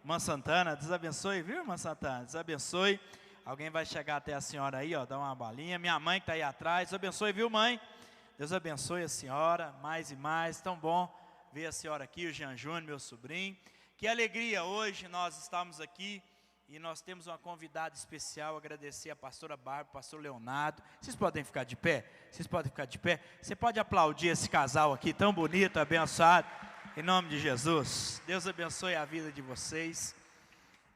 Irmã Santana, Deus abençoe, viu, irmã Santana? Deus abençoe. Alguém vai chegar até a senhora aí, ó, dar uma balinha. Minha mãe que está aí atrás, Deus abençoe, viu, mãe? Deus abençoe a senhora, mais e mais. Tão bom ver a senhora aqui, o Jean Júnior, meu sobrinho. Que alegria hoje nós estamos aqui e nós temos uma convidada especial. Agradecer a pastora Bárbara, o pastor Leonardo. Vocês podem ficar de pé? Vocês podem ficar de pé? Você pode aplaudir esse casal aqui, tão bonito, abençoado. Em nome de Jesus, Deus abençoe a vida de vocês.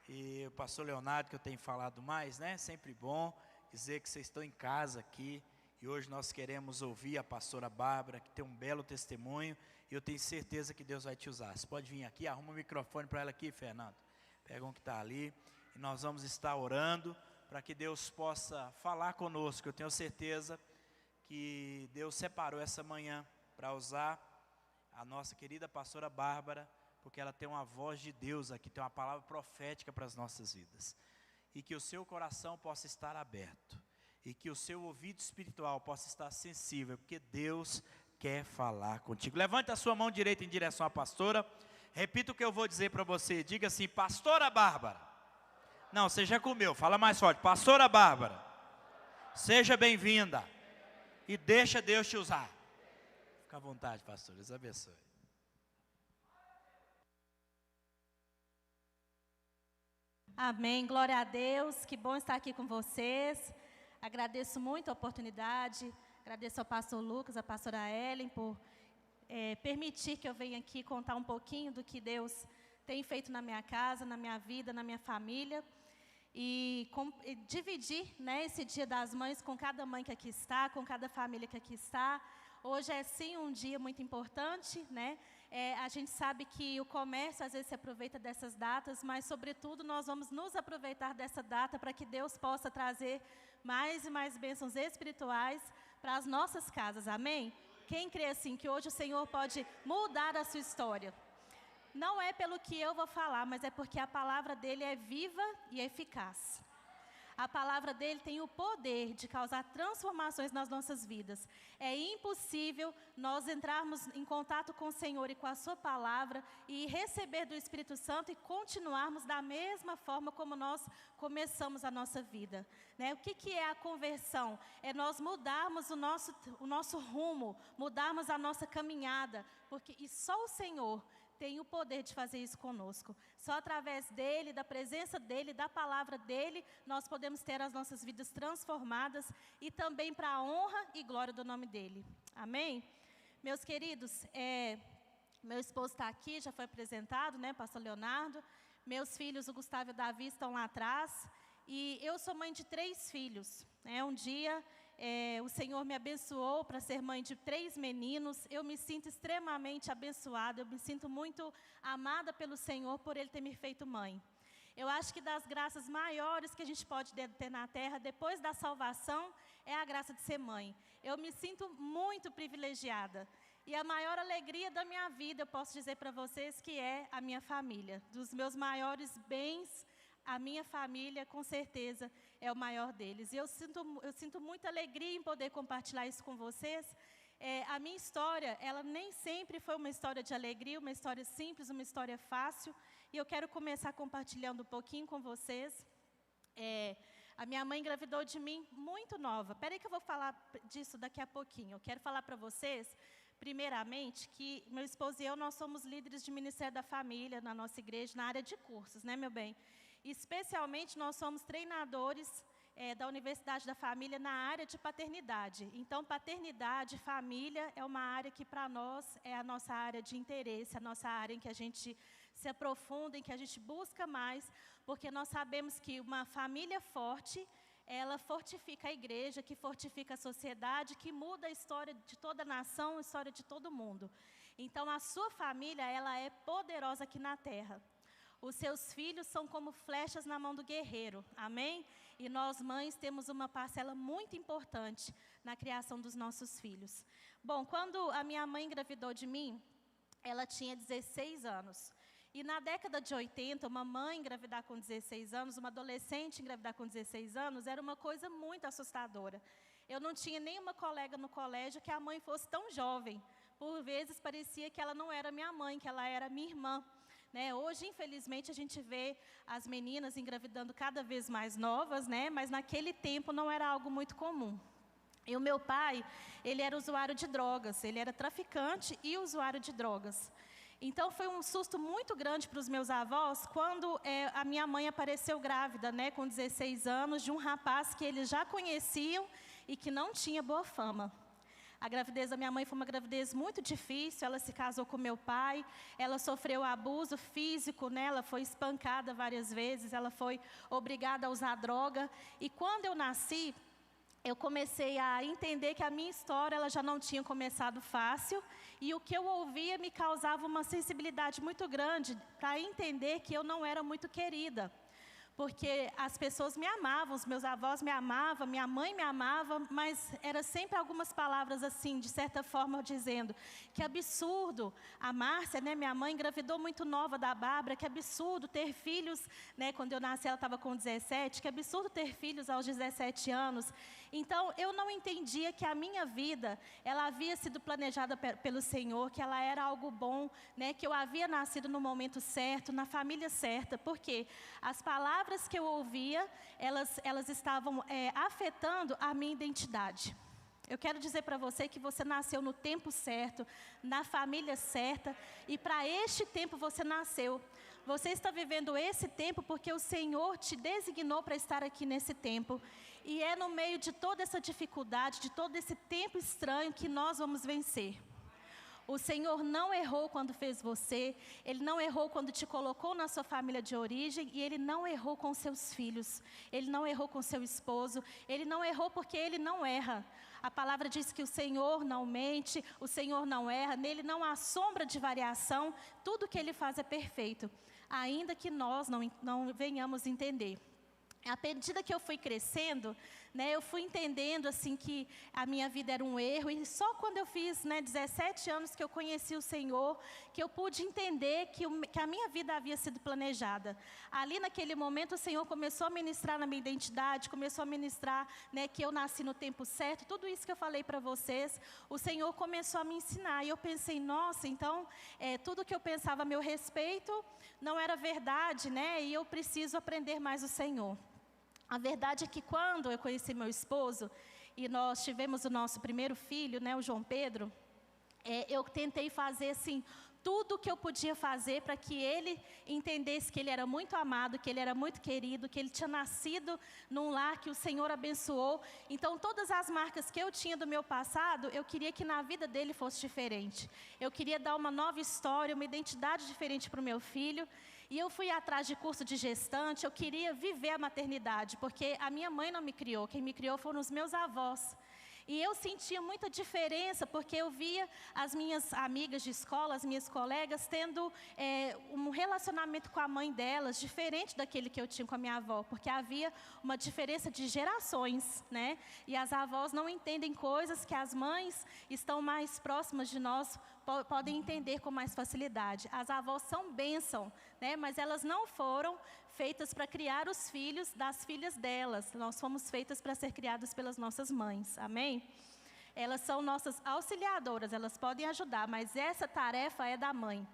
E o pastor Leonardo, que eu tenho falado mais, né? Sempre bom dizer que vocês estão em casa aqui. E hoje nós queremos ouvir a pastora Bárbara, que tem um belo testemunho. E eu tenho certeza que Deus vai te usar. Você pode vir aqui, arruma o microfone para ela aqui, Fernando. Pega um que está ali. E nós vamos estar orando para que Deus possa falar conosco. Eu tenho certeza que Deus separou essa manhã para usar a nossa querida pastora Bárbara, porque ela tem uma voz de Deus aqui, tem uma palavra profética para as nossas vidas. E que o seu coração possa estar aberto. E que o seu ouvido espiritual possa estar sensível, porque Deus quer falar contigo. Levante a sua mão direita em direção à pastora. Repita o que eu vou dizer para você. Diga assim, pastora Bárbara. Não, você já comeu, fala mais forte. Pastora Bárbara, seja bem-vinda. E deixa Deus te usar. Fica à vontade, pastor. Deus abençoe. Amém, glória a Deus, que bom estar aqui com vocês. Agradeço muito a oportunidade, agradeço ao pastor Lucas, à pastora Ellen, por permitir que eu venha aqui contar um pouquinho do que Deus tem feito na minha casa, na minha vida, na minha família. E dividir, né, esse Dia das Mães com cada mãe que aqui está, com cada família que aqui está. Hoje é sim um dia muito importante, né? A gente sabe que o comércio às vezes se aproveita dessas datas, mas sobretudo nós vamos nos aproveitar dessa data para que Deus possa trazer mais e mais bênçãos espirituais para as nossas casas, amém? Quem crê assim que hoje o Senhor pode mudar a sua história? Não é pelo que eu vou falar, mas é porque a palavra dele é viva e eficaz. A palavra dele tem o poder de causar transformações nas nossas vidas. É impossível nós entrarmos em contato com o Senhor e com a sua palavra e receber do Espírito Santo e continuarmos da mesma forma como nós começamos a nossa vida, né? O que é a conversão? É nós mudarmos o nosso rumo, mudarmos a nossa caminhada, e só o Senhor tem o poder de fazer isso conosco. Só através dele, da presença dele, da palavra dele, nós podemos ter as nossas vidas transformadas e também para a honra e glória do nome dele. Amém? Meus queridos, meu esposo está aqui, já foi apresentado, né, pastor Leonardo. Meus filhos, o Gustavo e o Davi, estão lá atrás. E eu sou mãe de 3 filhos. Um dia o Senhor me abençoou para ser mãe de 3 meninos. Eu me sinto extremamente abençoada, eu me sinto muito amada pelo Senhor por Ele ter me feito mãe. Eu acho que das graças maiores que a gente pode ter na terra, depois da salvação, é a graça de ser mãe. Eu me sinto muito privilegiada. E a maior alegria da minha vida, eu posso dizer para vocês que é a minha família. Dos meus maiores bens, a minha família, com certeza, é o maior deles. E eu sinto muita alegria em poder compartilhar isso com vocês. A minha história, ela nem sempre foi uma história de alegria, uma história simples, uma história fácil. E eu quero começar compartilhando um pouquinho com vocês. A minha mãe engravidou de mim muito nova. Espera aí que eu vou falar disso daqui a pouquinho. Eu quero falar para vocês, primeiramente, que meu esposo e eu, nós somos líderes de Ministério da Família na nossa igreja, na área de cursos, né, meu bem? Especialmente, nós somos treinadores da Universidade da Família na área de paternidade. Então, paternidade, família, é uma área que para nós é a nossa área de interesse, a nossa área em que a gente se aprofunda, em que a gente busca mais, porque nós sabemos que uma família forte, ela fortifica a igreja, que fortifica a sociedade, que muda a história de toda a nação, a história de todo mundo. Então, a sua família, ela é poderosa aqui na terra. Os seus filhos são como flechas na mão do guerreiro, amém? E nós, mães, temos uma parcela muito importante na criação dos nossos filhos. Bom, quando a minha mãe engravidou de mim, ela tinha 16 anos. E na década de 80, uma mãe engravidar com 16 anos, uma adolescente engravidar com 16 anos, era uma coisa muito assustadora. Eu não tinha nenhuma colega no colégio que a mãe fosse tão jovem. Por vezes parecia que ela não era minha mãe, que ela era minha irmã. né? Hoje, infelizmente, a gente vê as meninas engravidando cada vez mais novas, né? Mas naquele tempo não era algo muito comum. E o meu pai, ele era usuário de drogas, ele era traficante e usuário de drogas. Então foi um susto muito grande para os meus avós quando a minha mãe apareceu grávida, né, com 16 anos, de um rapaz que eles já conheciam e que não tinha boa fama. A gravidez da minha mãe foi uma gravidez muito difícil, ela se casou com meu pai, ela sofreu abuso físico, né, ela foi espancada várias vezes, ela foi obrigada a usar droga. E quando eu nasci, eu comecei a entender que a minha história ela já não tinha começado fácil, e o que eu ouvia me causava uma sensibilidade muito grande para entender que eu não era muito querida. Porque as pessoas me amavam, os meus avós me amavam, minha mãe me amava, mas era sempre algumas palavras assim, de certa forma, dizendo que absurdo, a Márcia, né, minha mãe, engravidou muito nova da Bárbara, que absurdo ter filhos, né, quando eu nasci ela estava com 17, que absurdo ter filhos aos 17 anos. Então, eu não entendia que a minha vida, ela havia sido planejada pelo Senhor, que ela era algo bom, né, que eu havia nascido no momento certo, na família certa, porque as palavras que eu ouvia, elas estavam afetando a minha identidade. Eu quero dizer para você que você nasceu no tempo certo, na família certa, e para este tempo você nasceu. Você está vivendo esse tempo porque o Senhor te designou para estar aqui nesse tempo. E é no meio de toda essa dificuldade, de todo esse tempo estranho que nós vamos vencer. O Senhor não errou quando fez você, Ele não errou quando te colocou na sua família de origem, e Ele não errou com seus filhos, Ele não errou com seu esposo, Ele não errou porque Ele não erra. A palavra diz que o Senhor não mente, o Senhor não erra, nele não há sombra de variação, tudo que Ele faz é perfeito, ainda que nós não venhamos entender. À medida que eu fui crescendo, né, eu fui entendendo assim, que a minha vida era um erro. E só quando eu fiz 17 anos que eu conheci o Senhor, que eu pude entender que a minha vida havia sido planejada. Ali naquele momento o Senhor começou a ministrar na minha identidade, começou a ministrar, né, que eu nasci no tempo certo. Tudo isso que eu falei para vocês, o Senhor começou a me ensinar. E eu pensei, nossa, então tudo que eu pensava a meu respeito não era verdade, né? E eu preciso aprender mais o Senhor. A verdade é que quando eu conheci meu esposo e nós tivemos o nosso primeiro filho, né, o João Pedro, eu tentei fazer assim, tudo o que eu podia fazer para que ele entendesse que ele era muito amado, que ele era muito querido, que ele tinha nascido num lar que o Senhor abençoou. Então, todas as marcas que eu tinha do meu passado, eu queria que na vida dele fosse diferente. Eu queria dar uma nova história, uma identidade diferente para o meu filho. E eu fui atrás de curso de gestante, eu queria viver a maternidade, porque a minha mãe não me criou, quem me criou foram os meus avós. E eu sentia muita diferença, porque eu via as minhas amigas de escola, as minhas colegas, tendo um relacionamento com a mãe delas, diferente daquele que eu tinha com a minha avó, porque havia uma diferença de gerações, né? E as avós não entendem coisas que as mães estão mais próximas de nós, podem entender com mais facilidade. As avós são bênção, né? Mas elas não foram feitas para criar os filhos das filhas delas. Nós fomos feitas para ser criadas pelas nossas mães, amém? Elas são nossas auxiliadoras, elas podem ajudar, mas essa tarefa é da mãe.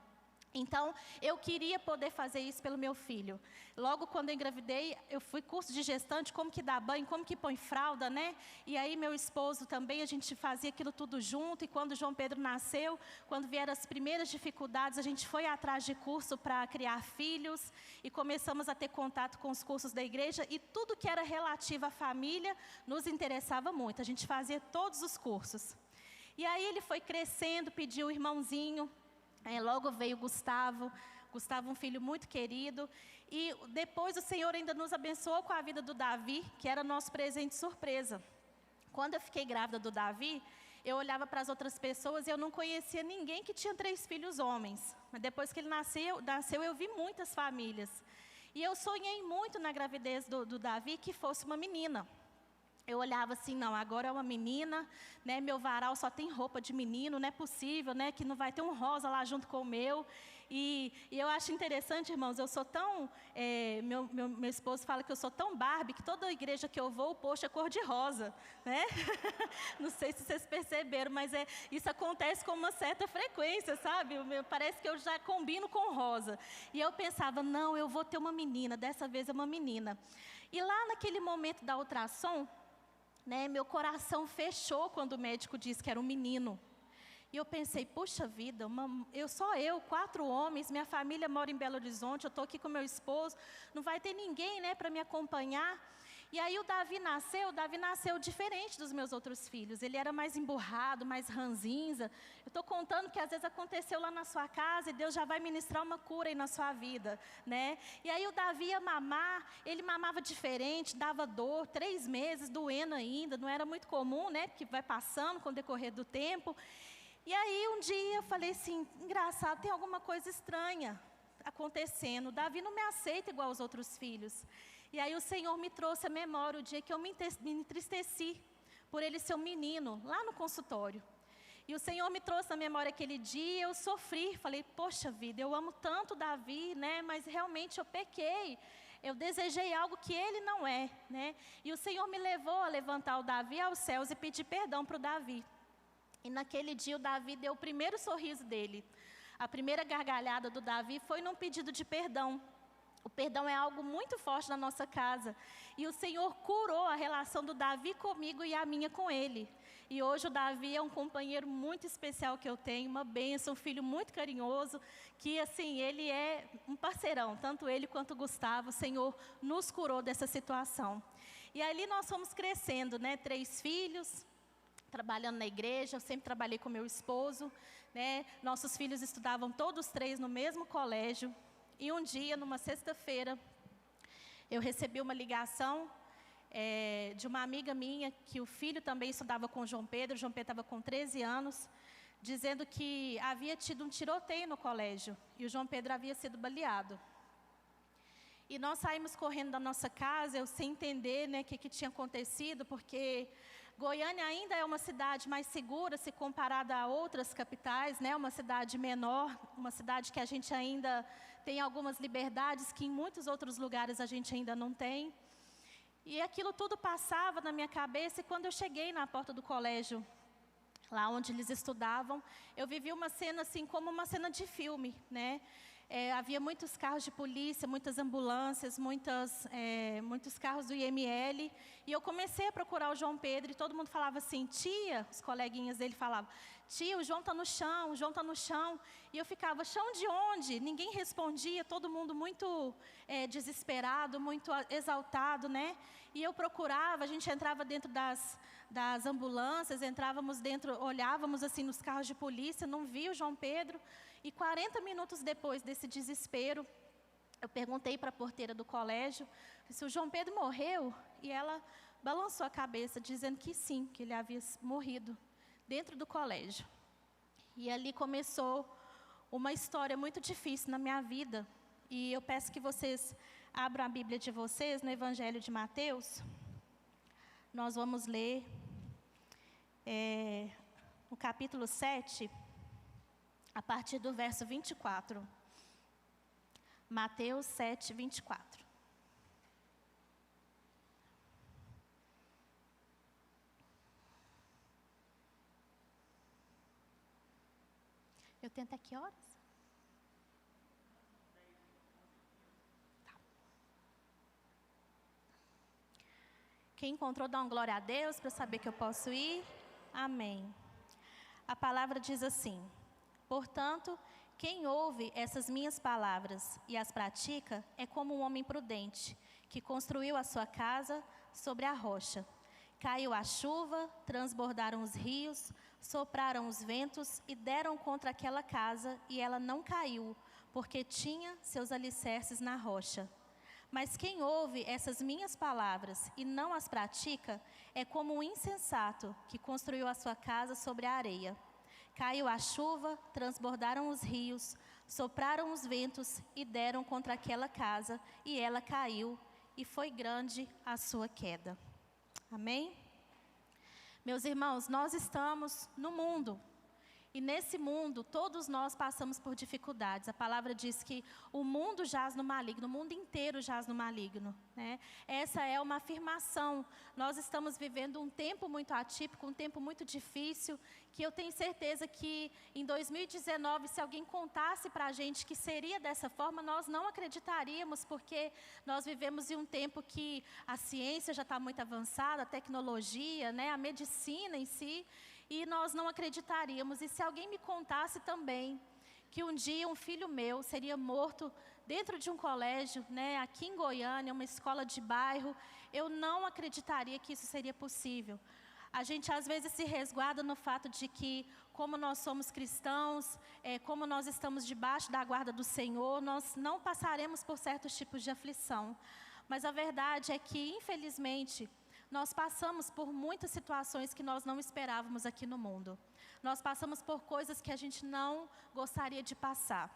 Então, eu queria poder fazer isso pelo meu filho. Logo quando eu engravidei, eu fui curso de gestante, como que dá banho, como que põe fralda, né? E aí meu esposo também, a gente fazia aquilo tudo junto. E quando João Pedro nasceu, quando vieram as primeiras dificuldades, a gente foi atrás de curso para criar filhos. E começamos a ter contato com os cursos da igreja. E tudo que era relativo à família nos interessava muito. A gente fazia todos os cursos. E aí ele foi crescendo, pediu o irmãozinho. Logo veio Gustavo, um filho muito querido. E depois o Senhor ainda nos abençoou com a vida do Davi, que era nosso presente surpresa. Quando eu fiquei grávida do Davi, eu olhava para as outras pessoas e eu não conhecia ninguém que tinha 3 filhos homens. Mas depois que ele nasceu eu vi muitas famílias. E eu sonhei muito na gravidez do Davi que fosse uma menina. Eu olhava assim, não, agora é uma menina, né, meu varal só tem roupa de menino, não é possível, né, que não vai ter um rosa lá junto com o meu. E eu acho interessante, irmãos, eu sou tão... meu esposo fala que eu sou tão Barbie, que toda igreja que eu vou, o post é cor-de-rosa, né? Não sei se vocês perceberam, mas isso acontece com uma certa frequência, sabe? Parece que eu já combino com rosa. E eu pensava, não, eu vou ter uma menina, dessa vez é uma menina. E lá naquele momento da ultrassom, né, meu coração fechou quando o médico disse que era um menino. E eu pensei, puxa vida, só eu, 4 homens, minha família mora em Belo Horizonte, eu estou aqui com meu esposo, não vai ter ninguém, né, para me acompanhar. E aí o Davi nasceu diferente dos meus outros filhos. Ele era mais emburrado, mais ranzinza. Eu estou contando que às vezes aconteceu lá na sua casa e Deus já vai ministrar uma cura aí na sua vida, né? E aí o Davi ia mamar, ele mamava diferente, dava dor, 3 meses, doendo ainda, não era muito comum, né? Porque vai passando com o decorrer do tempo. E aí um dia eu falei assim, engraçado, tem alguma coisa estranha acontecendo. O Davi não me aceita igual os outros filhos. E aí o Senhor me trouxe à memória o dia que eu me entristeci por ele ser um menino, lá no consultório. E o Senhor me trouxe à memória aquele dia, eu sofri, falei, poxa vida, eu amo tanto Davi, né? Mas realmente eu pequei, eu desejei algo que ele não é, né? E o Senhor me levou a levantar o Davi aos céus e pedir perdão para o Davi. E naquele dia o Davi deu o primeiro sorriso dele. A primeira gargalhada do Davi foi num pedido de perdão. O perdão é algo muito forte na nossa casa. E o Senhor curou a relação do Davi comigo e a minha com ele. E hoje o Davi é um companheiro muito especial que eu tenho, uma bênção, um filho muito carinhoso, que assim, ele é um parceirão, tanto ele quanto o Gustavo. O Senhor nos curou dessa situação. E ali nós fomos crescendo, né? 3 filhos, trabalhando na igreja, eu sempre trabalhei com meu esposo, né? Nossos filhos estudavam todos 3 no mesmo colégio. E um dia, numa sexta-feira, eu recebi uma ligação de uma amiga minha, que o filho também estudava com o João Pedro estava com 13 anos, dizendo que havia tido um tiroteio no colégio, e o João Pedro havia sido baleado. E nós saímos correndo da nossa casa, eu sem entender, né, o que tinha acontecido, porque Goiânia ainda é uma cidade mais segura se comparada a outras capitais, né? Uma cidade menor, uma cidade que a gente ainda tem algumas liberdades que em muitos outros lugares a gente ainda não tem. E aquilo tudo passava na minha cabeça, e quando eu cheguei na porta do colégio, lá onde eles estudavam, eu vivi uma cena assim, como uma cena de filme, né? Havia muitos carros de polícia, muitas ambulâncias, muitos carros do IML. E eu comecei a procurar o João Pedro e todo mundo falava assim, tia, os coleguinhas dele falavam, tia, o João está no chão, o João está no chão. E eu ficava, chão de onde? Ninguém respondia, todo mundo muito desesperado, muito exaltado, né? E eu procurava, a gente entrava dentro das ambulâncias, entrávamos dentro, olhávamos assim nos carros de polícia, não via o João Pedro. E 40 minutos depois desse desespero, eu perguntei para a porteira do colégio se o João Pedro morreu, e ela balançou a cabeça, dizendo que sim, que ele havia morrido dentro do colégio. E ali começou uma história muito difícil na minha vida, e eu peço que vocês abram a Bíblia de vocês no Evangelho de Mateus. Nós vamos ler no capítulo 7, a partir do verso 24. Mateus 7, 24. Eu tento aqui horas? Tá. Quem encontrou, dá uma glória a Deus para saber que eu posso ir. Amém. A palavra diz assim: portanto, quem ouve essas minhas palavras e as pratica é como um homem prudente, que construiu a sua casa sobre a rocha. Caiu a chuva, transbordaram os rios, sopraram os ventos e deram contra aquela casa, e ela não caiu, porque tinha seus alicerces na rocha. Mas quem ouve essas minhas palavras e não as pratica é como um insensato que construiu a sua casa sobre a areia. Caiu a chuva, transbordaram os rios, sopraram os ventos e deram contra aquela casa, e ela caiu, e foi grande a sua queda. Amém? Meus irmãos, nós estamos no mundo, E nesse mundo, todos nós passamos por dificuldades. A palavra diz que o mundo jaz no maligno, o mundo inteiro jaz no maligno, né? Essa é uma afirmação. Nós estamos vivendo um tempo muito atípico, um tempo muito difícil, que eu tenho certeza que em 2019, se alguém contasse para a gente que seria dessa forma, nós não acreditaríamos, porque nós vivemos em um tempo que a ciência já está muito avançada, a tecnologia, né, a medicina em si, e nós não acreditaríamos. E se alguém me contasse também que um dia um filho meu seria morto dentro de um colégio, né, aqui em Goiânia, uma escola de bairro, eu não acreditaria que isso seria possível. A gente às vezes se resguarda no fato de que, como nós somos cristãos, como nós estamos debaixo da guarda do Senhor, nós não passaremos por certos tipos de aflição. Mas a verdade é que, infelizmente, nós passamos por muitas situações que nós não esperávamos aqui no mundo. Nós passamos por coisas que a gente não gostaria de passar.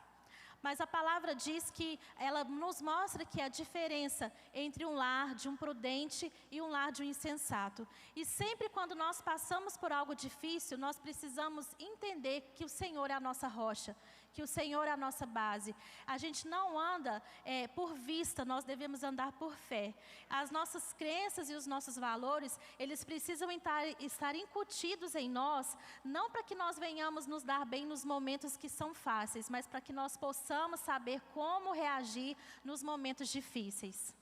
Mas a palavra diz que ela nos mostra que a diferença entre um lar de um prudente e um lar de um insensato. E sempre quando nós passamos por algo difícil, nós precisamos entender que o Senhor é a nossa rocha, que o Senhor é a nossa base. A gente não anda por vista, nós devemos andar por fé. As nossas crenças e os nossos valores, eles precisam estar incutidos em nós, não para que nós venhamos nos dar bem nos momentos que são fáceis, mas para que nós possamos saber como reagir nos momentos difíceis.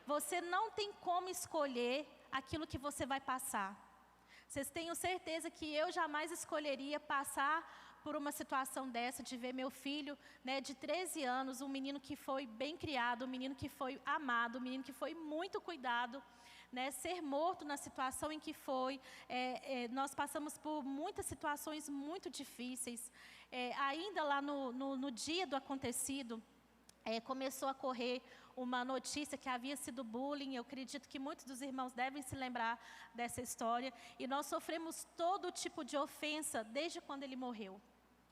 Você não tem como escolher aquilo que você vai passar. Vocês tenham certeza que eu jamais escolheria passar por uma situação dessa, de ver meu filho, né, de 13 anos, um menino que foi bem criado, um menino que foi amado, um menino que foi muito cuidado, né, ser morto na situação em que foi. Nós passamos por muitas situações muito difíceis. Ainda lá no dia do acontecido, começou a correr uma notícia que havia sido bullying. Eu acredito que muitos dos irmãos devem se lembrar dessa história. E nós sofremos todo tipo de ofensa desde quando ele morreu.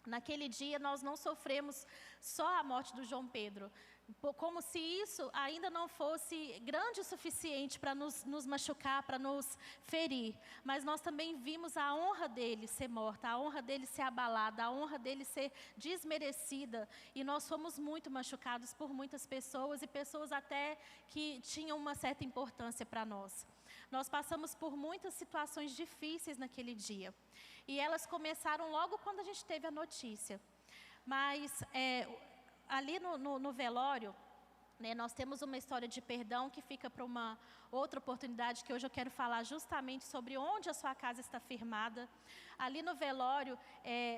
Naquele dia nós não sofremos só a morte do João Pedro, como se isso ainda não fosse grande o suficiente para nos machucar, para nos ferir. Mas nós também vimos a honra dele ser morta, a honra dele ser abalada, a honra dele ser desmerecida. E nós fomos muito machucados por muitas pessoas, e pessoas até que tinham uma certa importância para nós. Nós passamos por muitas situações difíceis naquele dia. E elas começaram logo quando a gente teve a notícia. Mas ali no velório, né, nós temos uma história de perdão que fica para uma outra oportunidade, que hoje eu quero falar justamente sobre onde a sua casa está firmada. Ali no velório,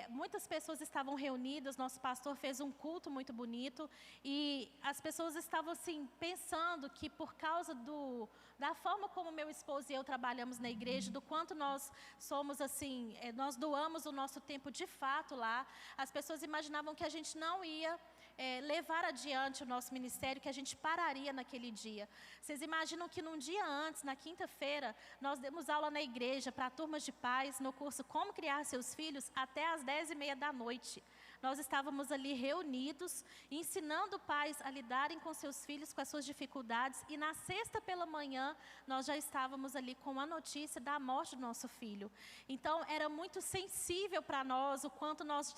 muitas pessoas estavam reunidas, nosso pastor fez um culto muito bonito, e as pessoas estavam assim, pensando que por causa da forma como meu esposo e eu trabalhamos na igreja, do quanto nós somos assim, nós doamos o nosso tempo de fato lá, as pessoas imaginavam que a gente não ia levar adiante o nosso ministério, que a gente pararia naquele dia. Vocês imaginam que num dia antes, na quinta-feira, nós demos aula na igreja para turmas de pais, no curso Como Criar Seus Filhos, até às 10h30 da noite. Nós estávamos ali reunidos, ensinando pais a lidarem com seus filhos, com as suas dificuldades, e na sexta pela manhã, nós já estávamos ali com a notícia da morte do nosso filho. Então, era muito sensível para nós o quanto nós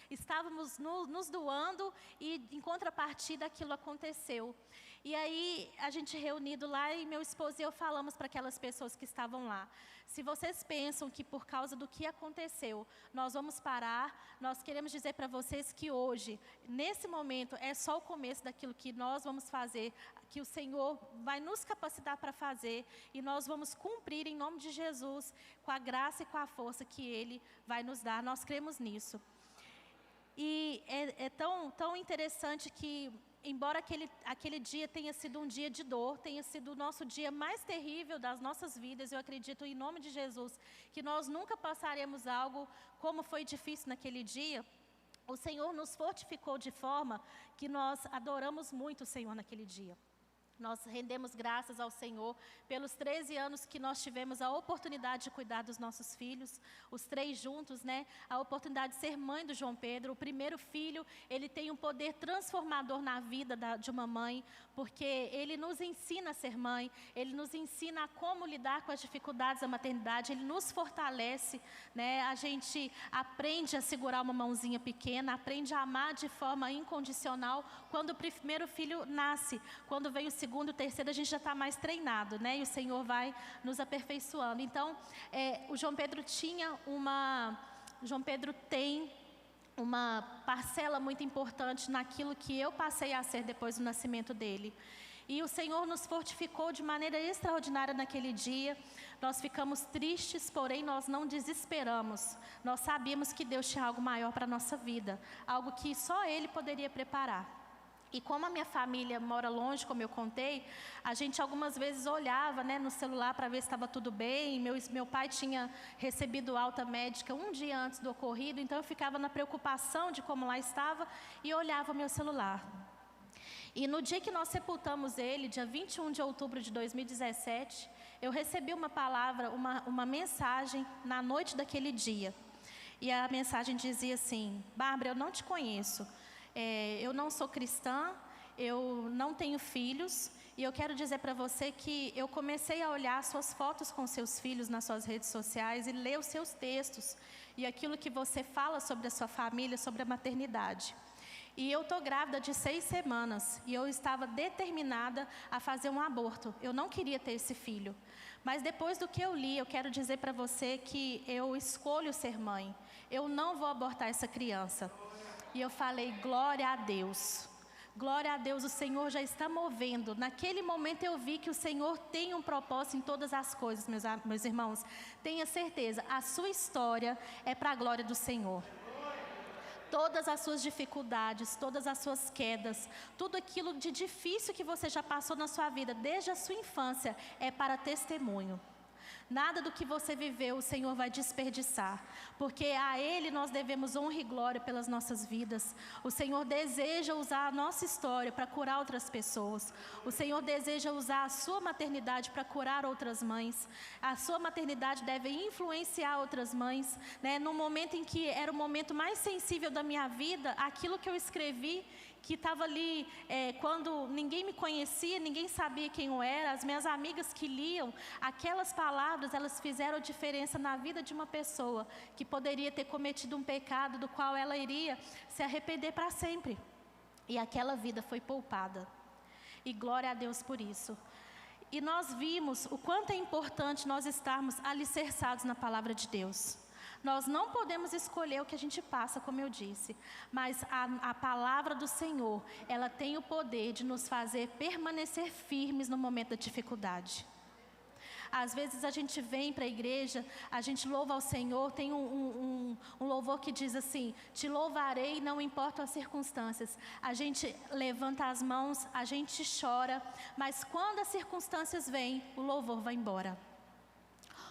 estávamos nos doando, e em contrapartida aquilo aconteceu. E aí, a gente reunido lá, e meu esposo e eu falamos para aquelas pessoas que estavam lá: se vocês pensam que por causa do que aconteceu, nós vamos parar, nós queremos dizer para vocês que hoje, nesse momento, é só o começo daquilo que nós vamos fazer, que o Senhor vai nos capacitar para fazer, e nós vamos cumprir em nome de Jesus, com a graça e com a força que Ele vai nos dar. Nós cremos nisso. E é tão interessante que, embora aquele dia tenha sido um dia de dor, tenha sido o nosso dia mais terrível das nossas vidas, eu acredito em nome de Jesus que nós nunca passaremos algo como foi difícil naquele dia. O Senhor nos fortificou de forma que nós adoramos muito o Senhor naquele dia. Nós rendemos graças ao Senhor pelos 13 anos que nós tivemos a oportunidade de cuidar dos nossos filhos, os 3 juntos, né? A oportunidade de ser mãe do João Pedro. O primeiro filho, ele tem um poder transformador na vida de uma mãe, porque ele nos ensina a ser mãe, ele nos ensina a como lidar com as dificuldades da maternidade, ele nos fortalece, né? A gente aprende a segurar uma mãozinha pequena, aprende a amar de forma incondicional quando o primeiro filho nasce. Quando vem o segundo, o terceiro, a gente já está mais treinado, né? E o Senhor vai nos aperfeiçoando. Então, o João Pedro tem uma parcela muito importante naquilo que eu passei a ser depois do nascimento dele. E o Senhor nos fortificou de maneira extraordinária naquele dia. Nós ficamos tristes, porém nós não desesperamos. Nós sabíamos que Deus tinha algo maior para a nossa vida, algo que só Ele poderia preparar. E como a minha família mora longe, como eu contei, a gente algumas vezes olhava, né, no celular para ver se estava tudo bem. Meu pai tinha recebido alta médica um dia antes do ocorrido, então eu ficava na preocupação de como lá estava e olhava meu celular. E no dia que nós sepultamos ele, dia 21 de outubro de 2017, eu recebi uma palavra, uma mensagem na noite daquele dia. E a mensagem dizia assim: Bárbara, eu não te conheço. Eu não sou cristã, eu não tenho filhos, e eu quero dizer para você que eu comecei a olhar suas fotos com seus filhos nas suas redes sociais e ler os seus textos, e aquilo que você fala sobre a sua família, sobre a maternidade. E eu estou grávida de 6 semanas, e eu estava determinada a fazer um aborto. Eu não queria ter esse filho. Mas depois do que eu li, eu quero dizer para você que eu escolho ser mãe. Eu não vou abortar essa criança. E eu falei, glória a Deus. Glória a Deus, o Senhor já está movendo. Naquele momento eu vi que o Senhor tem um propósito em todas as coisas, meus irmãos. Tenha certeza, a sua história é para a glória do Senhor. Todas as suas dificuldades, todas as suas quedas, tudo aquilo de difícil que você já passou na sua vida, desde a sua infância, é para testemunho. Nada do que você viveu o Senhor vai desperdiçar, porque a Ele nós devemos honra e glória pelas nossas vidas. O Senhor deseja usar a nossa história para curar outras pessoas. O Senhor deseja usar a sua maternidade para curar outras mães. A sua maternidade deve influenciar outras mães, né? No momento em que era o momento mais sensível da minha vida, aquilo que eu escrevi, que estava ali, quando ninguém me conhecia, ninguém sabia quem eu era, as minhas amigas que liam, aquelas palavras, elas fizeram diferença na vida de uma pessoa que poderia ter cometido um pecado do qual ela iria se arrepender para sempre. E aquela vida foi poupada. E glória a Deus por isso. E nós vimos o quanto é importante nós estarmos alicerçados na palavra de Deus. Nós não podemos escolher o que a gente passa, como eu disse, mas a palavra do Senhor, ela tem o poder de nos fazer permanecer firmes no momento da dificuldade. Às vezes a gente vem para a igreja, a gente louva ao Senhor, tem um louvor que diz assim, te louvarei, não importam as circunstâncias. A gente levanta as mãos, a gente chora, mas quando as circunstâncias vêm, o louvor vai embora.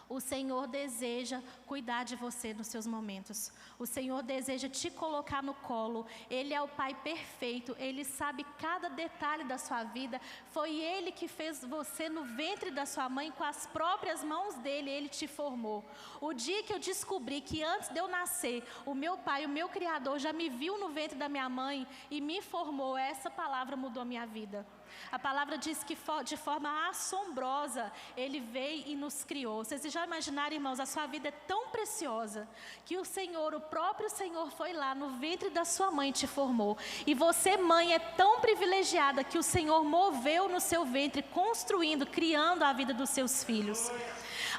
O Senhor deseja cuidar de você nos seus momentos. O Senhor deseja te colocar no colo. Ele é o Pai perfeito. Ele sabe cada detalhe da sua vida. Foi Ele que fez você no ventre da sua mãe, com as próprias mãos dEle, Ele te formou. O dia que eu descobri que antes de eu nascer, o meu Pai, o meu Criador, já me viu no ventre da minha mãe e me formou, essa palavra mudou a minha vida. A palavra diz que de forma assombrosa Ele veio e nos criou. Vocês já imaginaram, irmãos, a sua vida é tão preciosa que o Senhor, o próprio Senhor foi lá no ventre da sua mãe e te formou. E você, mãe, é tão privilegiada que o Senhor moveu no seu ventre, construindo, criando a vida dos seus filhos.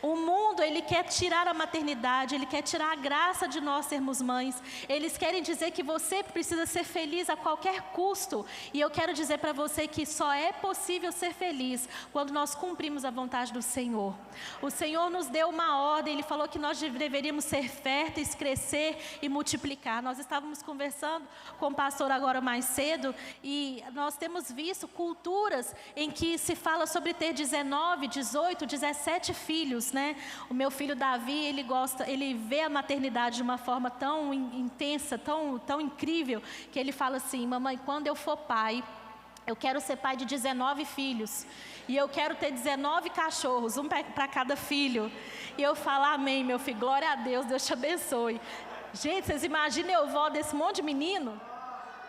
O mundo, ele quer tirar a maternidade, ele quer tirar a graça de nós sermos mães. Eles querem dizer que você precisa ser feliz a qualquer custo. E eu quero dizer para você que só é possível ser feliz quando nós cumprimos a vontade do Senhor. O Senhor nos deu uma ordem, Ele falou que nós deveríamos ser férteis, crescer e multiplicar. Nós estávamos conversando com o pastor agora mais cedo e nós temos visto culturas em que se fala sobre ter 19, 18, 17 filhos. Né? O meu filho Davi, ele vê a maternidade de uma forma tão intensa, tão incrível, que ele fala assim, mamãe, quando eu for pai, Eu quero ser pai de 19 filhos. E eu quero ter 19 cachorros, um para cada filho. E eu falo, amém, meu filho, glória a Deus, Deus te abençoe. Gente, vocês imaginam eu vó desse monte de menino?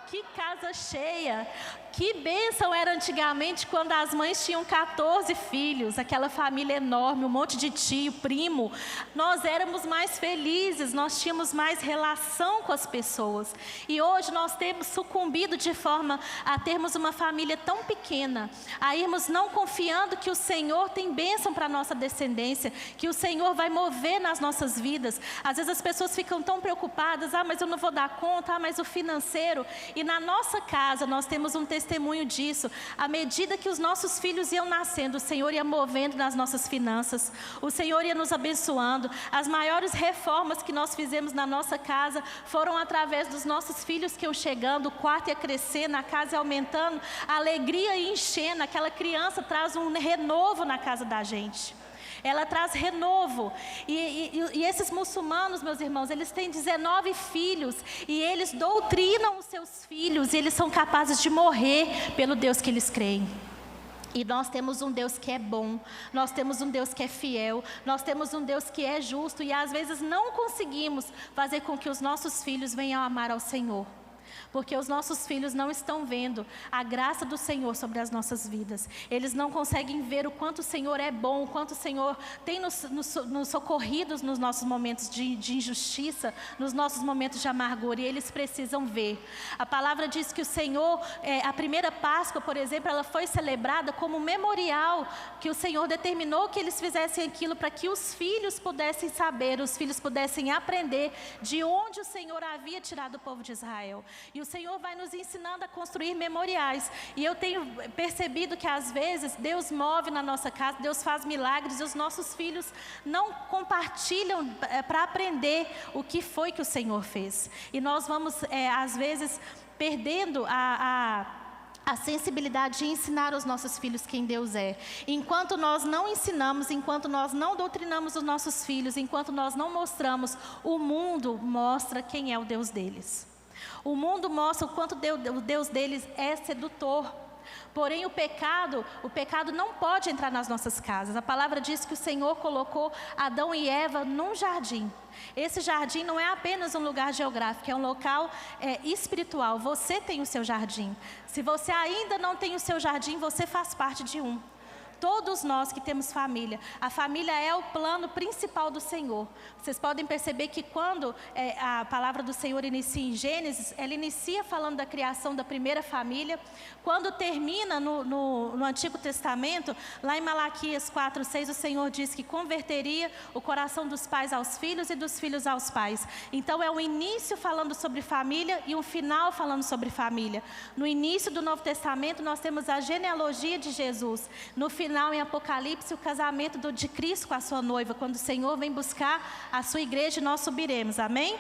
Que casa cheia. Que bênção era antigamente quando as mães tinham 14 filhos, aquela família enorme, um monte de tio, primo. Nós éramos mais felizes, nós tínhamos mais relação com as pessoas. E hoje nós temos sucumbido de forma a termos uma família tão pequena, a irmos não confiando que o Senhor tem bênção para a nossa descendência, que o Senhor vai mover nas nossas vidas. Às vezes as pessoas ficam tão preocupadas, mas eu não vou dar conta, mas o financeiro. E na nossa casa nós temos um testemunho disso. À medida que os nossos filhos iam nascendo, o Senhor ia movendo nas nossas finanças, o Senhor ia nos abençoando. As maiores reformas que nós fizemos na nossa casa foram através dos nossos filhos que iam chegando, o quarto ia crescendo, a casa ia aumentando, a alegria ia enchendo, aquela criança traz um renovo na casa da gente. Ela traz renovo. E esses muçulmanos, meus irmãos, eles têm 19 filhos. E eles doutrinam os seus filhos. E eles são capazes de morrer pelo Deus que eles creem. E nós temos um Deus que é bom. Nós temos um Deus que é fiel. Nós temos um Deus que é justo. E às vezes não conseguimos fazer com que os nossos filhos venham amar ao Senhor. Porque os nossos filhos não estão vendo a graça do Senhor sobre as nossas vidas. Eles não conseguem ver o quanto o Senhor é bom, o quanto o Senhor tem nos socorrido nos nossos momentos de injustiça, nos nossos momentos de amargura, e eles precisam ver. A palavra diz que o Senhor, a primeira Páscoa, por exemplo, ela foi celebrada como um memorial, que o Senhor determinou que eles fizessem aquilo para que os filhos pudessem saber, os filhos pudessem aprender de onde o Senhor havia tirado o povo de Israel. E o Senhor vai nos ensinando a construir memoriais. E eu tenho percebido que às vezes Deus move na nossa casa, Deus faz milagres e os nossos filhos não compartilham para aprender o que foi que o Senhor fez. E nós vamos, às vezes, perdendo a sensibilidade de ensinar aos nossos filhos quem Deus é. Enquanto nós não ensinamos, enquanto nós não doutrinamos os nossos filhos, enquanto nós não mostramos, o mundo mostra quem é o Deus deles. O mundo mostra o quanto o Deus deles é sedutor. Porém, o pecado não pode entrar nas nossas casas. A palavra diz que o Senhor colocou Adão e Eva num jardim. Esse jardim não é apenas um lugar geográfico, é um local espiritual. Você tem o seu jardim. Se você ainda não tem o seu jardim, você faz parte de um. Todos nós que temos família, a família é o plano principal do Senhor. Vocês podem perceber que quando a palavra do Senhor inicia em Gênesis, ela inicia falando da criação da primeira família. Quando termina no Antigo Testamento, lá em Malaquias 4:6, o Senhor diz que converteria o coração dos pais aos filhos e dos filhos aos pais. Então é um início falando sobre família e um final falando sobre família. No início do Novo Testamento nós temos a genealogia de Jesus. No final, em Apocalipse, o casamento de Cristo com a sua noiva, quando o Senhor vem buscar a sua igreja e nós subiremos, amém?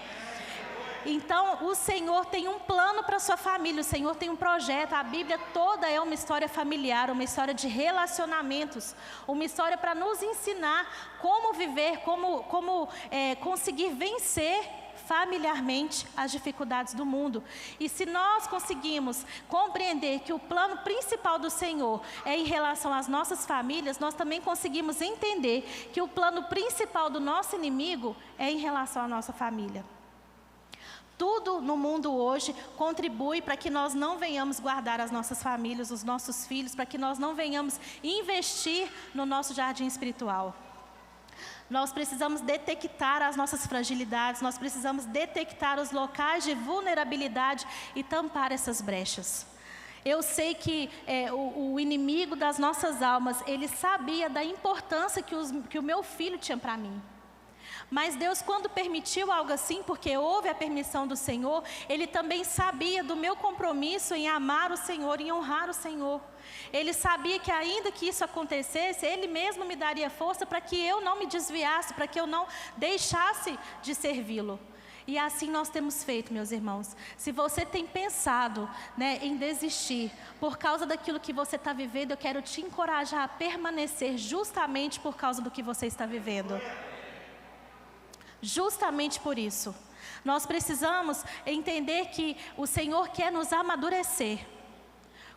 Então, o Senhor tem um plano para a sua família, o Senhor tem um projeto. A Bíblia toda é uma história familiar, uma história de relacionamentos, uma história para nos ensinar como viver, como conseguir vencer familiarmente as dificuldades do mundo. E se nós conseguimos compreender que o plano principal do Senhor é em relação às nossas famílias, nós também conseguimos entender que o plano principal do nosso inimigo é em relação à nossa família. Tudo no mundo hoje contribui para que nós não venhamos guardar as nossas famílias, os nossos filhos, para que nós não venhamos investir no nosso jardim espiritual. Nós precisamos detectar as nossas fragilidades, nós precisamos detectar os locais de vulnerabilidade e tampar essas brechas. Eu sei que o inimigo das nossas almas, ele sabia da importância que o meu filho tinha para mim. Mas Deus, quando permitiu algo assim, porque houve a permissão do Senhor, Ele também sabia do meu compromisso em amar o Senhor, em honrar o Senhor. Ele sabia que ainda que isso acontecesse, Ele mesmo me daria força para que eu não me desviasse, para que eu não deixasse de servi-lo. E assim nós temos feito, meus irmãos. Se você tem pensado, em desistir por causa daquilo que você está vivendo, eu quero te encorajar a permanecer justamente por causa do que você está vivendo. Justamente por isso. Nós precisamos entender que o Senhor quer nos amadurecer.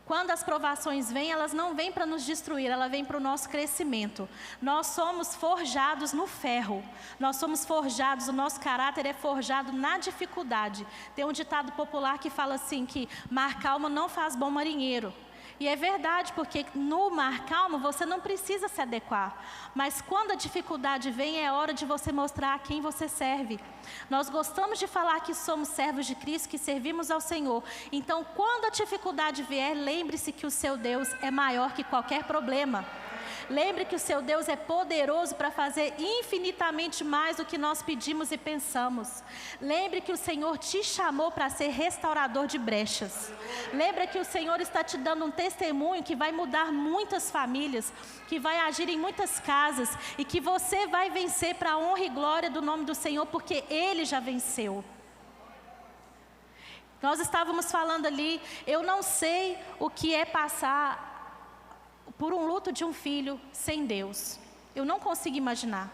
Quando as provações vêm, elas não vêm para nos destruir, elas vêm para o nosso crescimento. Nós somos forjados no ferro, nós somos forjados, o nosso caráter é forjado na dificuldade. Tem um ditado popular que fala assim, que mar calmo não faz bom marinheiro. E é verdade, porque no mar calmo você não precisa se adequar. Mas quando a dificuldade vem, é hora de você mostrar a quem você serve. Nós gostamos de falar que somos servos de Cristo, que servimos ao Senhor. Então, quando a dificuldade vier, lembre-se que o seu Deus é maior que qualquer problema. Lembre que o seu Deus é poderoso para fazer infinitamente mais do que nós pedimos e pensamos. Lembre que o Senhor te chamou para ser restaurador de brechas. Lembre que o Senhor está te dando um testemunho que vai mudar muitas famílias, que vai agir em muitas casas e que você vai vencer para a honra e glória do nome do Senhor, porque Ele já venceu. Nós estávamos falando ali, eu não sei o que é passar por um luto de um filho sem Deus. Eu não consigo imaginar.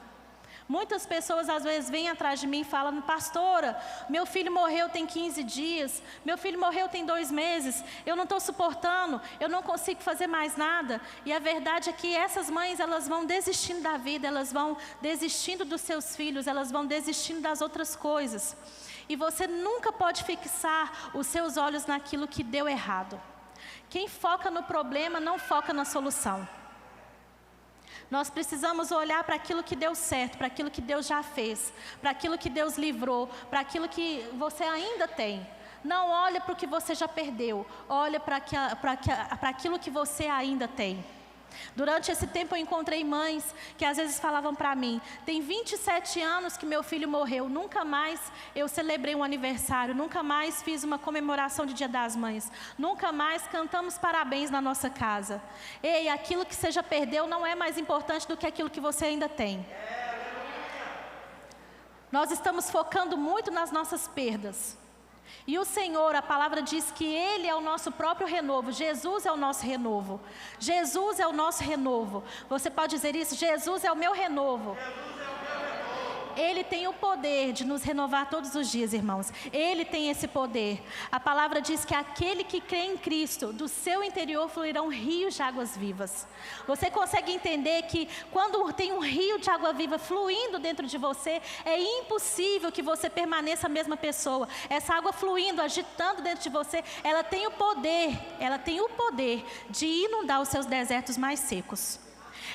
Muitas pessoas às vezes vêm atrás de mim e falam: pastora, meu filho morreu tem 15 dias, meu filho morreu tem 2 meses, eu não estou suportando, eu não consigo fazer mais nada. E a verdade é que essas mães, elas vão desistindo da vida, elas vão desistindo dos seus filhos, elas vão desistindo das outras coisas. E você nunca pode fixar os seus olhos naquilo que deu errado. Quem foca no problema não foca na solução. Nós precisamos olhar para aquilo que deu certo, para aquilo que Deus já fez, para aquilo que Deus livrou, para aquilo que você ainda tem. Não olha para o que você já perdeu, olha para aquilo que você ainda tem. Durante esse tempo eu encontrei mães que às vezes falavam para mim: tem 27 anos que meu filho morreu, nunca mais eu celebrei um aniversário, nunca mais fiz uma comemoração de Dia das Mães, nunca mais cantamos parabéns na nossa casa. Ei, aquilo que você já perdeu não é mais importante do que aquilo que você ainda tem. Nós estamos focando muito nas nossas perdas. E o Senhor, a palavra diz que Ele é o nosso próprio renovo. Jesus é o nosso renovo. Jesus é o nosso renovo. Você pode dizer isso? Jesus é o meu renovo. Ele tem o poder de nos renovar todos os dias, irmãos. Ele tem esse poder. A palavra diz que aquele que crê em Cristo, do seu interior fluirão rios de águas vivas. Você consegue entender que quando tem um rio de água viva fluindo dentro de você, é impossível que você permaneça a mesma pessoa. Essa água fluindo, agitando dentro de você, ela tem o poder de inundar os seus desertos mais secos.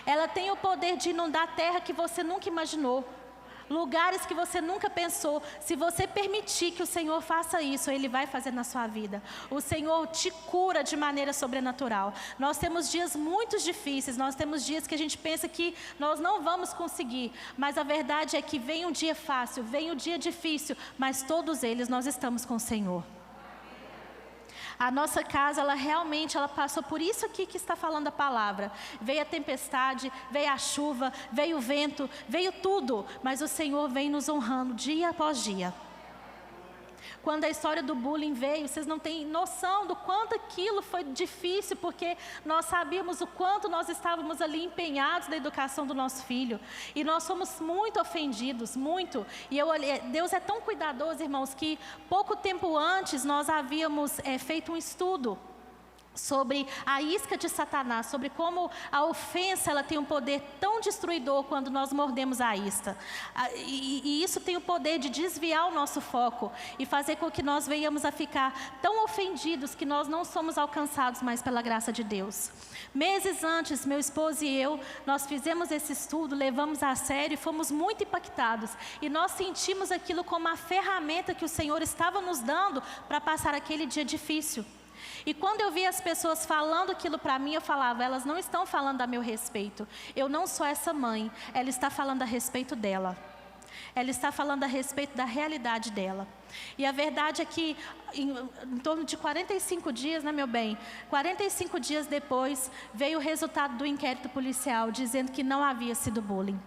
Ela tem o poder de inundar a terra que você nunca imaginou. Lugares que você nunca pensou. Se você permitir que o Senhor faça isso, Ele vai fazer na sua vida. O Senhor te cura de maneira sobrenatural. Nós temos dias muito difíceis, nós temos dias que a gente pensa que nós não vamos conseguir, mas a verdade é que vem um dia fácil, vem um dia difícil, mas todos eles nós estamos com o Senhor. A nossa casa, ela passou por isso aqui que está falando a palavra. Veio a tempestade, veio a chuva, veio o vento, veio tudo. Mas o Senhor vem nos honrando dia após dia. Quando a história do bullying veio, vocês não têm noção do quanto aquilo foi difícil, porque nós sabíamos o quanto nós estávamos ali empenhados na educação do nosso filho. E nós somos muito ofendidos, muito. E Deus é tão cuidadoso, irmãos, que pouco tempo antes nós havíamos feito um estudo sobre a isca de Satanás, sobre como a ofensa ela tem um poder tão destruidor quando nós mordemos a isca. E isso tem o poder de desviar o nosso foco e fazer com que nós venhamos a ficar tão ofendidos que nós não somos alcançados mais pela graça de Deus. Meses antes, meu esposo e eu, nós fizemos esse estudo, levamos a sério e fomos muito impactados. E nós sentimos aquilo como a ferramenta que o Senhor estava nos dando para passar aquele dia difícil. E quando eu vi as pessoas falando aquilo para mim, eu falava: elas não estão falando a meu respeito. Eu não sou essa mãe, ela está falando a respeito dela. Ela está falando a respeito da realidade dela. E a verdade é que em torno de 45 dias, né, meu bem? 45 dias depois, veio o resultado do inquérito policial, dizendo que não havia sido bullying.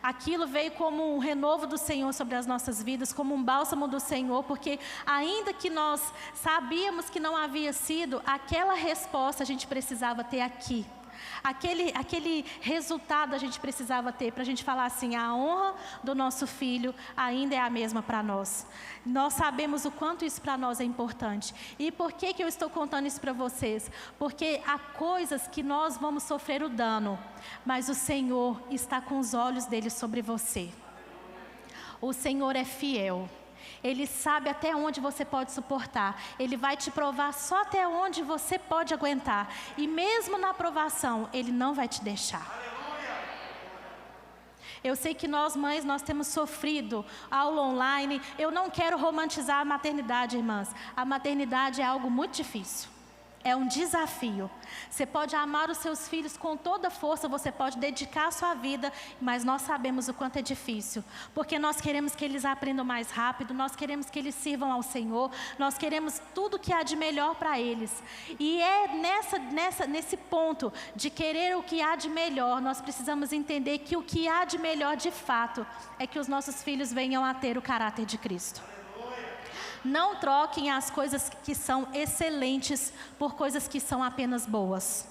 Aquilo veio como um renovo do Senhor sobre as nossas vidas, como um bálsamo do Senhor, porque ainda que nós sabíamos que não havia sido, aquela resposta a gente precisava ter aqui. Aquele resultado a gente precisava ter para a gente falar assim: a honra do nosso filho ainda é a mesma para nós. Nós sabemos o quanto isso para nós é importante. E por que eu estou contando isso para vocês? Porque há coisas que nós vamos sofrer o dano, mas o Senhor está com os olhos dele sobre você. O Senhor é fiel. Ele sabe até onde você pode suportar. Ele vai te provar só até onde você pode aguentar. E mesmo na provação, Ele não vai te deixar. Eu sei que nós mães, nós temos sofrido aula online. Eu não quero romantizar a maternidade, irmãs. A maternidade é algo muito difícil. É um desafio. Você pode amar os seus filhos com toda força, você pode dedicar a sua vida, mas nós sabemos o quanto é difícil. Porque nós queremos que eles aprendam mais rápido, nós queremos que eles sirvam ao Senhor, nós queremos tudo que há de melhor para eles. E é nesse ponto de querer o que há de melhor, nós precisamos entender que o que há de melhor de fato é que os nossos filhos venham a ter o caráter de Cristo. Não troquem as coisas que são excelentes por coisas que são apenas boas.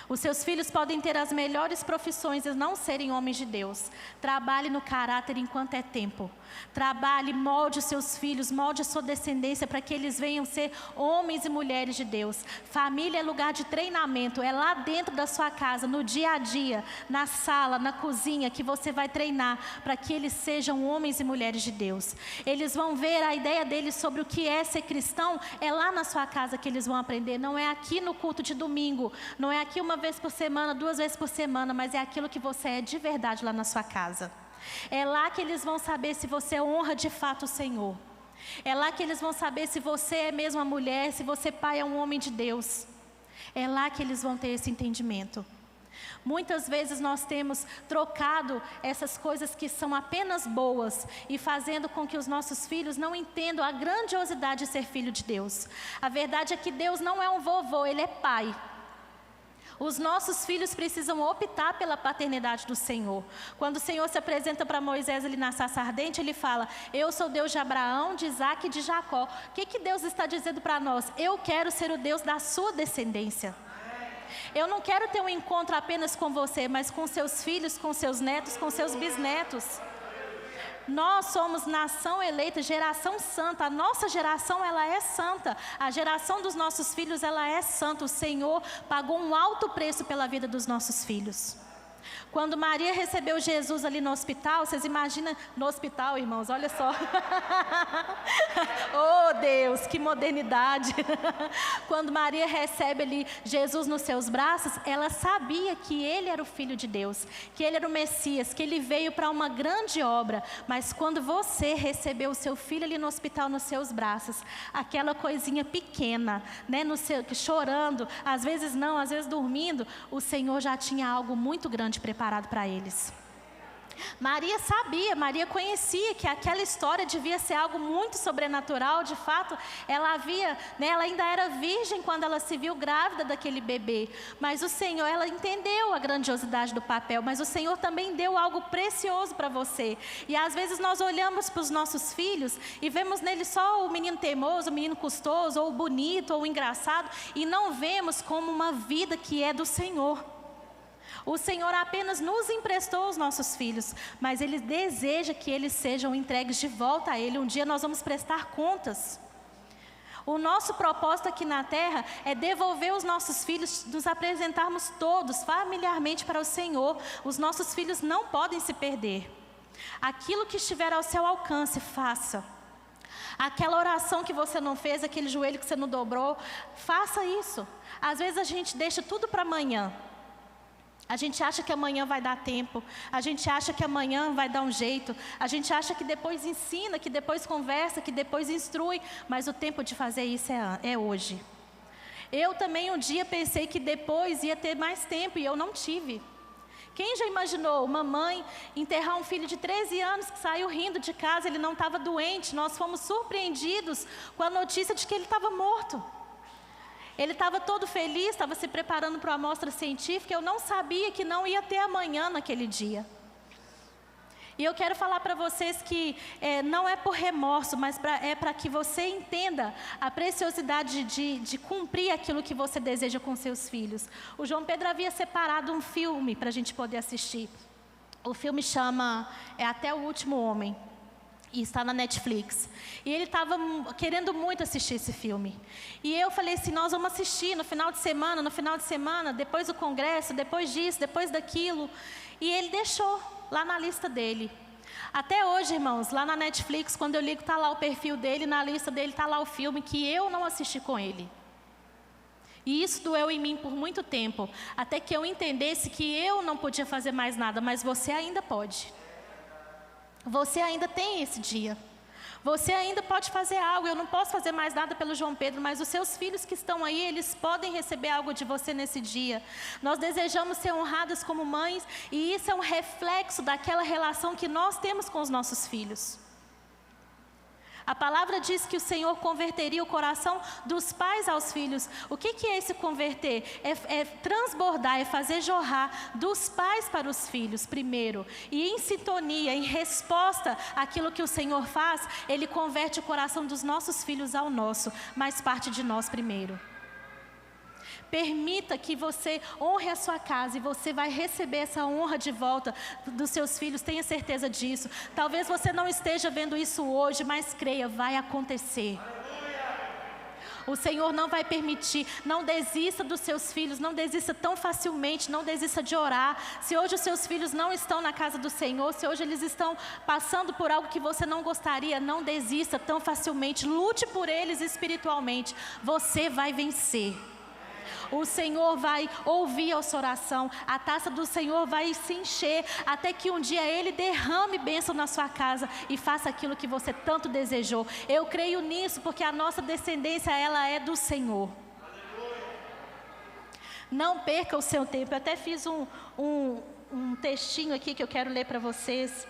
Os seus filhos podem ter as melhores profissões e não serem homens de Deus. Trabalhe no caráter enquanto é tempo. Trabalhe, molde os seus filhos, molde a sua descendência para que eles venham ser homens e mulheres de Deus. Família é lugar de treinamento, é lá dentro da sua casa, no dia a dia, na sala, na cozinha, que você vai treinar para que eles sejam homens e mulheres de Deus. Eles vão ver a ideia deles sobre o que é ser cristão, é lá na sua casa que eles vão aprender, não é aqui no culto de domingo, não é aqui uma vez por semana, 2 vezes por semana, mas é aquilo que você é de verdade lá na sua casa. É lá que eles vão saber se você honra de fato o Senhor. É lá que eles vão saber se você é mesmo a mulher, se você pai é um homem de Deus. É lá que eles vão ter esse entendimento. Muitas vezes nós temos trocado essas coisas que são apenas boas e fazendo com que os nossos filhos não entendam a grandiosidade de ser filho de Deus. A verdade é que Deus não é um vovô, Ele é pai. Os nossos filhos precisam optar pela paternidade do Senhor. Quando o Senhor se apresenta para Moisés ali na sarça ardente, Ele fala: eu sou Deus de Abraão, de Isaac e de Jacó. O que Deus está dizendo para nós? Eu quero ser o Deus da sua descendência. Eu não quero ter um encontro apenas com você, mas com seus filhos, com seus netos, com seus bisnetos. Nós somos nação eleita, geração santa. A nossa geração, ela é santa. A geração dos nossos filhos, ela é santa. O Senhor pagou um alto preço pela vida dos nossos filhos. Quando Maria recebeu Jesus ali no hospital, vocês imaginam, no hospital, irmãos, olha só. Oh Deus, que modernidade. Quando Maria recebe ali Jesus nos seus braços, ela sabia que Ele era o Filho de Deus, que Ele era o Messias, que Ele veio para uma grande obra. Mas quando você recebeu o seu filho ali no hospital nos seus braços, aquela coisinha pequena, né, chorando, às vezes não, às vezes dormindo, o Senhor já tinha algo muito grande preparado para eles. Maria sabia, Maria conhecia que aquela história devia ser algo muito sobrenatural. De fato, ela havia, né, ela ainda era virgem quando ela se viu grávida daquele bebê. Mas o Senhor, ela entendeu a grandiosidade do papel, mas o Senhor também deu algo precioso para você. E às vezes nós olhamos para os nossos filhos e vemos neles só o menino teimoso, o menino custoso, ou o bonito, ou o engraçado, e não vemos como uma vida que é do Senhor. O Senhor apenas nos emprestou os nossos filhos, mas Ele deseja que eles sejam entregues de volta a Ele. Um dia nós vamos prestar contas. O nosso propósito aqui na terra é devolver os nossos filhos, nos apresentarmos todos familiarmente para o Senhor. Os nossos filhos não podem se perder. Aquilo que estiver ao seu alcance, faça. Aquela oração que você não fez, aquele joelho que você não dobrou, faça isso. Às vezes a gente deixa tudo para amanhã. A gente acha que amanhã vai dar tempo, a gente acha que amanhã vai dar um jeito, a gente acha que depois ensina, que depois conversa, que depois instrui, mas o tempo de fazer isso é hoje. Eu também um dia pensei que depois ia ter mais tempo e eu não tive. Quem já imaginou uma mãe enterrar um filho de 13 anos que saiu rindo de casa, ele não estava doente, nós fomos surpreendidos com a notícia de que ele estava morto. Ele estava todo feliz, estava se preparando para uma amostra científica. Eu não sabia que não ia ter amanhã naquele dia. E eu quero falar para vocês que não é por remorso, mas é para que você entenda a preciosidade de cumprir aquilo que você deseja com seus filhos. O João Pedro havia separado um filme para a gente poder assistir. O filme chama Até o Último Homem. E está na Netflix. E ele estava querendo muito assistir esse filme. E eu falei assim, nós vamos assistir no final de semana, depois do congresso, depois disso, depois daquilo. E ele deixou lá na lista dele. Até hoje, irmãos, lá na Netflix, quando eu ligo, está lá o perfil dele, na lista dele está lá o filme que eu não assisti com ele. E isso doeu em mim por muito tempo, até que eu entendesse que eu não podia fazer mais nada, mas você ainda pode. Você ainda tem esse dia. Você ainda pode fazer algo. Eu não posso fazer mais nada pelo João Pedro, mas os seus filhos que estão aí, eles podem receber algo de você nesse dia. Nós desejamos ser honradas como mães, e isso é um reflexo daquela relação que nós temos com os nossos filhos. A palavra diz que o Senhor converteria o coração dos pais aos filhos. O que é esse converter? É transbordar, é fazer jorrar dos pais para os filhos primeiro. E em sintonia, em resposta àquilo que o Senhor faz, Ele converte o coração dos nossos filhos ao nosso, mas parte de nós primeiro. Permita que você honre a sua casa e você vai receber essa honra de volta dos seus filhos, tenha certeza disso. Talvez você não esteja vendo isso hoje, mas creia, vai acontecer. O Senhor não vai permitir. Não desista dos seus filhos, não desista tão facilmente, não desista de orar. Se hoje os seus filhos não estão na casa do Senhor, se hoje eles estão passando por algo que você não gostaria, não desista tão facilmente. Lute por eles espiritualmente. Você vai vencer. O Senhor vai ouvir a sua oração, a taça do Senhor vai se encher, até que um dia Ele derrame bênção na sua casa e faça aquilo que você tanto desejou. Eu creio nisso, porque a nossa descendência, ela é do Senhor. Não perca o seu tempo. Eu até fiz um textinho aqui que eu quero ler para vocês.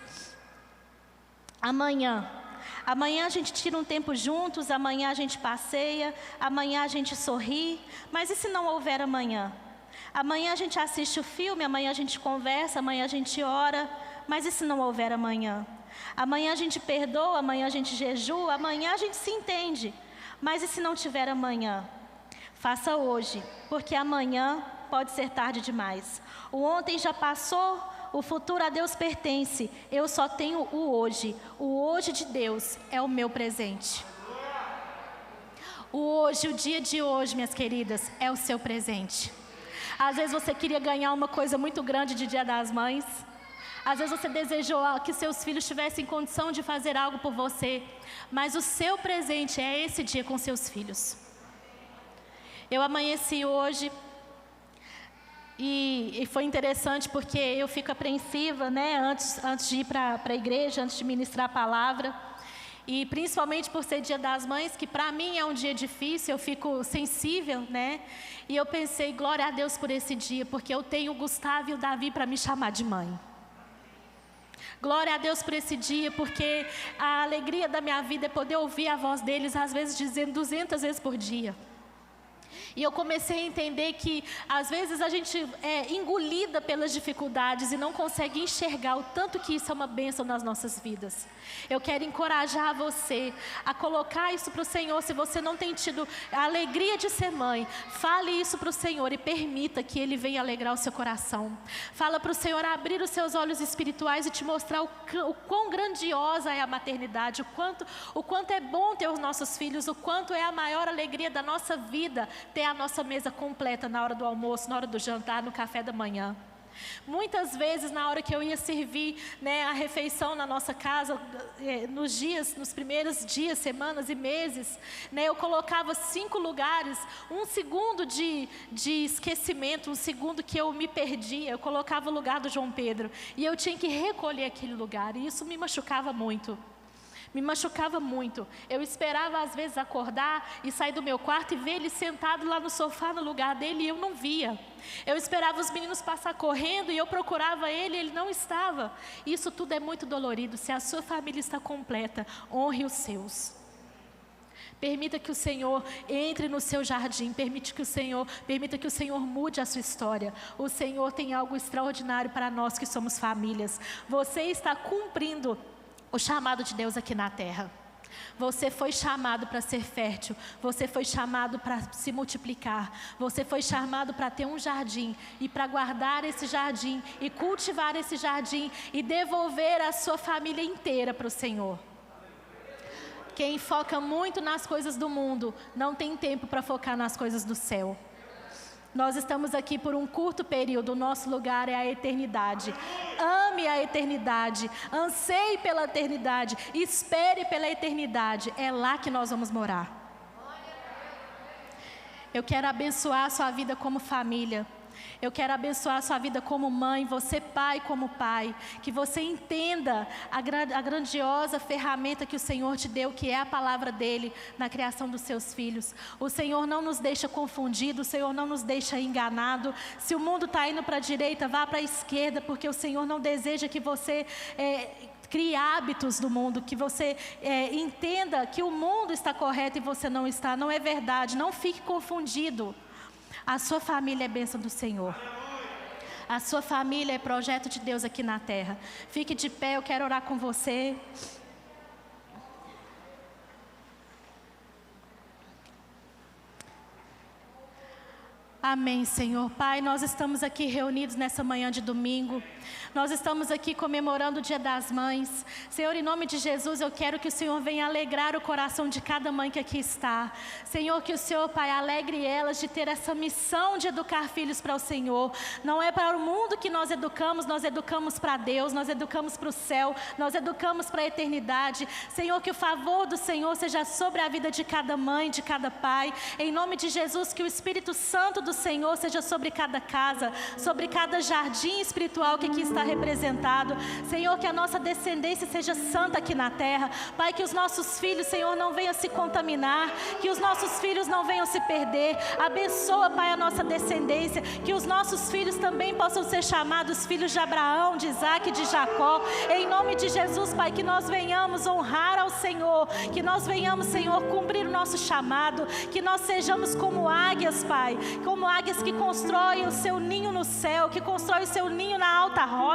Amanhã a gente tira um tempo juntos, amanhã a gente passeia, amanhã a gente sorri, mas e se não houver amanhã? Amanhã a gente assiste o filme, amanhã a gente conversa, amanhã a gente ora, mas e se não houver amanhã? Amanhã a gente perdoa, amanhã a gente jejua, amanhã a gente se entende, mas e se não tiver amanhã? Faça hoje, porque amanhã pode ser tarde demais. O ontem já passou, o futuro a Deus pertence, eu só tenho o hoje. O hoje de Deus é o meu presente. O hoje, o dia de hoje, minhas queridas, é o seu presente. Às vezes você queria ganhar uma coisa muito grande de Dia das Mães. Às vezes você desejou que seus filhos tivessem condição de fazer algo por você. Mas o seu presente é esse dia com seus filhos. Eu amanheci hoje. E foi interessante porque eu fico apreensiva, né, antes de ir para a igreja, antes de ministrar a palavra. E principalmente por ser Dia das Mães, que para mim é um dia difícil, eu fico sensível, né? E eu pensei, glória a Deus por esse dia, porque eu tenho o Gustavo e o Davi para me chamar de mãe. Glória a Deus por esse dia, porque a alegria da minha vida é poder ouvir a voz deles, às vezes dizendo 200 vezes por dia. E eu comecei a entender que, às vezes, a gente é engolida pelas dificuldades e não consegue enxergar o tanto que isso é uma bênção nas nossas vidas. Eu quero encorajar você a colocar isso para o Senhor. Se você não tem tido a alegria de ser mãe, fale isso para o Senhor e permita que Ele venha alegrar o seu coração. Fala para o Senhor abrir os seus olhos espirituais e te mostrar o quão grandiosa é a maternidade, o quanto é bom ter os nossos filhos, o quanto é a maior alegria da nossa vida ter a nossa mesa completa na hora do almoço, na hora do jantar, no café da manhã. Muitas vezes, na hora que eu ia servir, né, a refeição na nossa casa, nos primeiros dias, semanas e meses, né, eu colocava 5 lugares, 1 segundo de esquecimento, 1 segundo que eu me perdia, eu colocava o lugar do João Pedro, e eu tinha que recolher aquele lugar, e isso me machucava muito. Me machucava muito. Eu esperava às vezes acordar e sair do meu quarto e ver ele sentado lá no sofá no lugar dele e eu não via. Eu esperava os meninos passar correndo e eu procurava ele e ele não estava. Isso tudo é muito dolorido. Se a sua família está completa, honre os seus. Permita que o Senhor entre no seu jardim. Permita que o Senhor mude a sua história. O Senhor tem algo extraordinário para nós que somos famílias. Você está cumprindo o chamado de Deus aqui na terra. Você foi chamado para ser fértil. Você foi chamado para se multiplicar. Você foi chamado para ter um jardim e para guardar esse jardim e cultivar esse jardim e devolver a sua família inteira para o Senhor. Quem foca muito nas coisas do mundo não tem tempo para focar nas coisas do céu. Nós estamos aqui por um curto período, o nosso lugar é a eternidade. Ame a eternidade, anseie pela eternidade, espere pela eternidade, é lá que nós vamos morar. Eu quero abençoar a sua vida como família. Eu quero abençoar a sua vida como mãe, você pai como pai, que você entenda a grandiosa ferramenta que o Senhor te deu, que é a palavra dEle na criação dos seus filhos. O Senhor não nos deixa confundido, o Senhor não nos deixa enganado. Se o mundo está indo para a direita, vá para a esquerda, porque o Senhor não deseja que você crie hábitos do mundo, que você entenda que o mundo está correto e você não está. Não é verdade, não fique confundido. A sua família é bênção do Senhor. A sua família é projeto de Deus aqui na terra. Fique de pé, eu quero orar com você. Amém, Senhor. Pai, nós estamos aqui reunidos nessa manhã de domingo. Nós estamos aqui comemorando o Dia das Mães. Senhor, em nome de Jesus, eu quero que o Senhor venha alegrar o coração de cada mãe que aqui está. Senhor, que o Senhor, Pai, alegre elas de ter essa missão de educar filhos para o Senhor. Não é para o mundo que nós educamos para Deus, nós educamos para o céu, nós educamos para a eternidade. Senhor, que o favor do Senhor seja sobre a vida de cada mãe, de cada pai. Em nome de Jesus, que o Espírito Santo do Senhor seja sobre cada casa, sobre cada jardim espiritual que aqui está representado. Senhor, que a nossa descendência seja santa aqui na terra. Pai, que os nossos filhos, Senhor, não venham se contaminar, que os nossos filhos não venham se perder. Abençoa, Pai, a nossa descendência, que os nossos filhos também possam ser chamados filhos de Abraão, de Isaac e de Jacó. Em nome de Jesus, Pai, que nós venhamos honrar ao Senhor, que nós venhamos, Senhor, cumprir o nosso chamado, que nós sejamos como águias, Pai, como águias que constroem o seu ninho no céu, que constroem o seu ninho na alta rocha.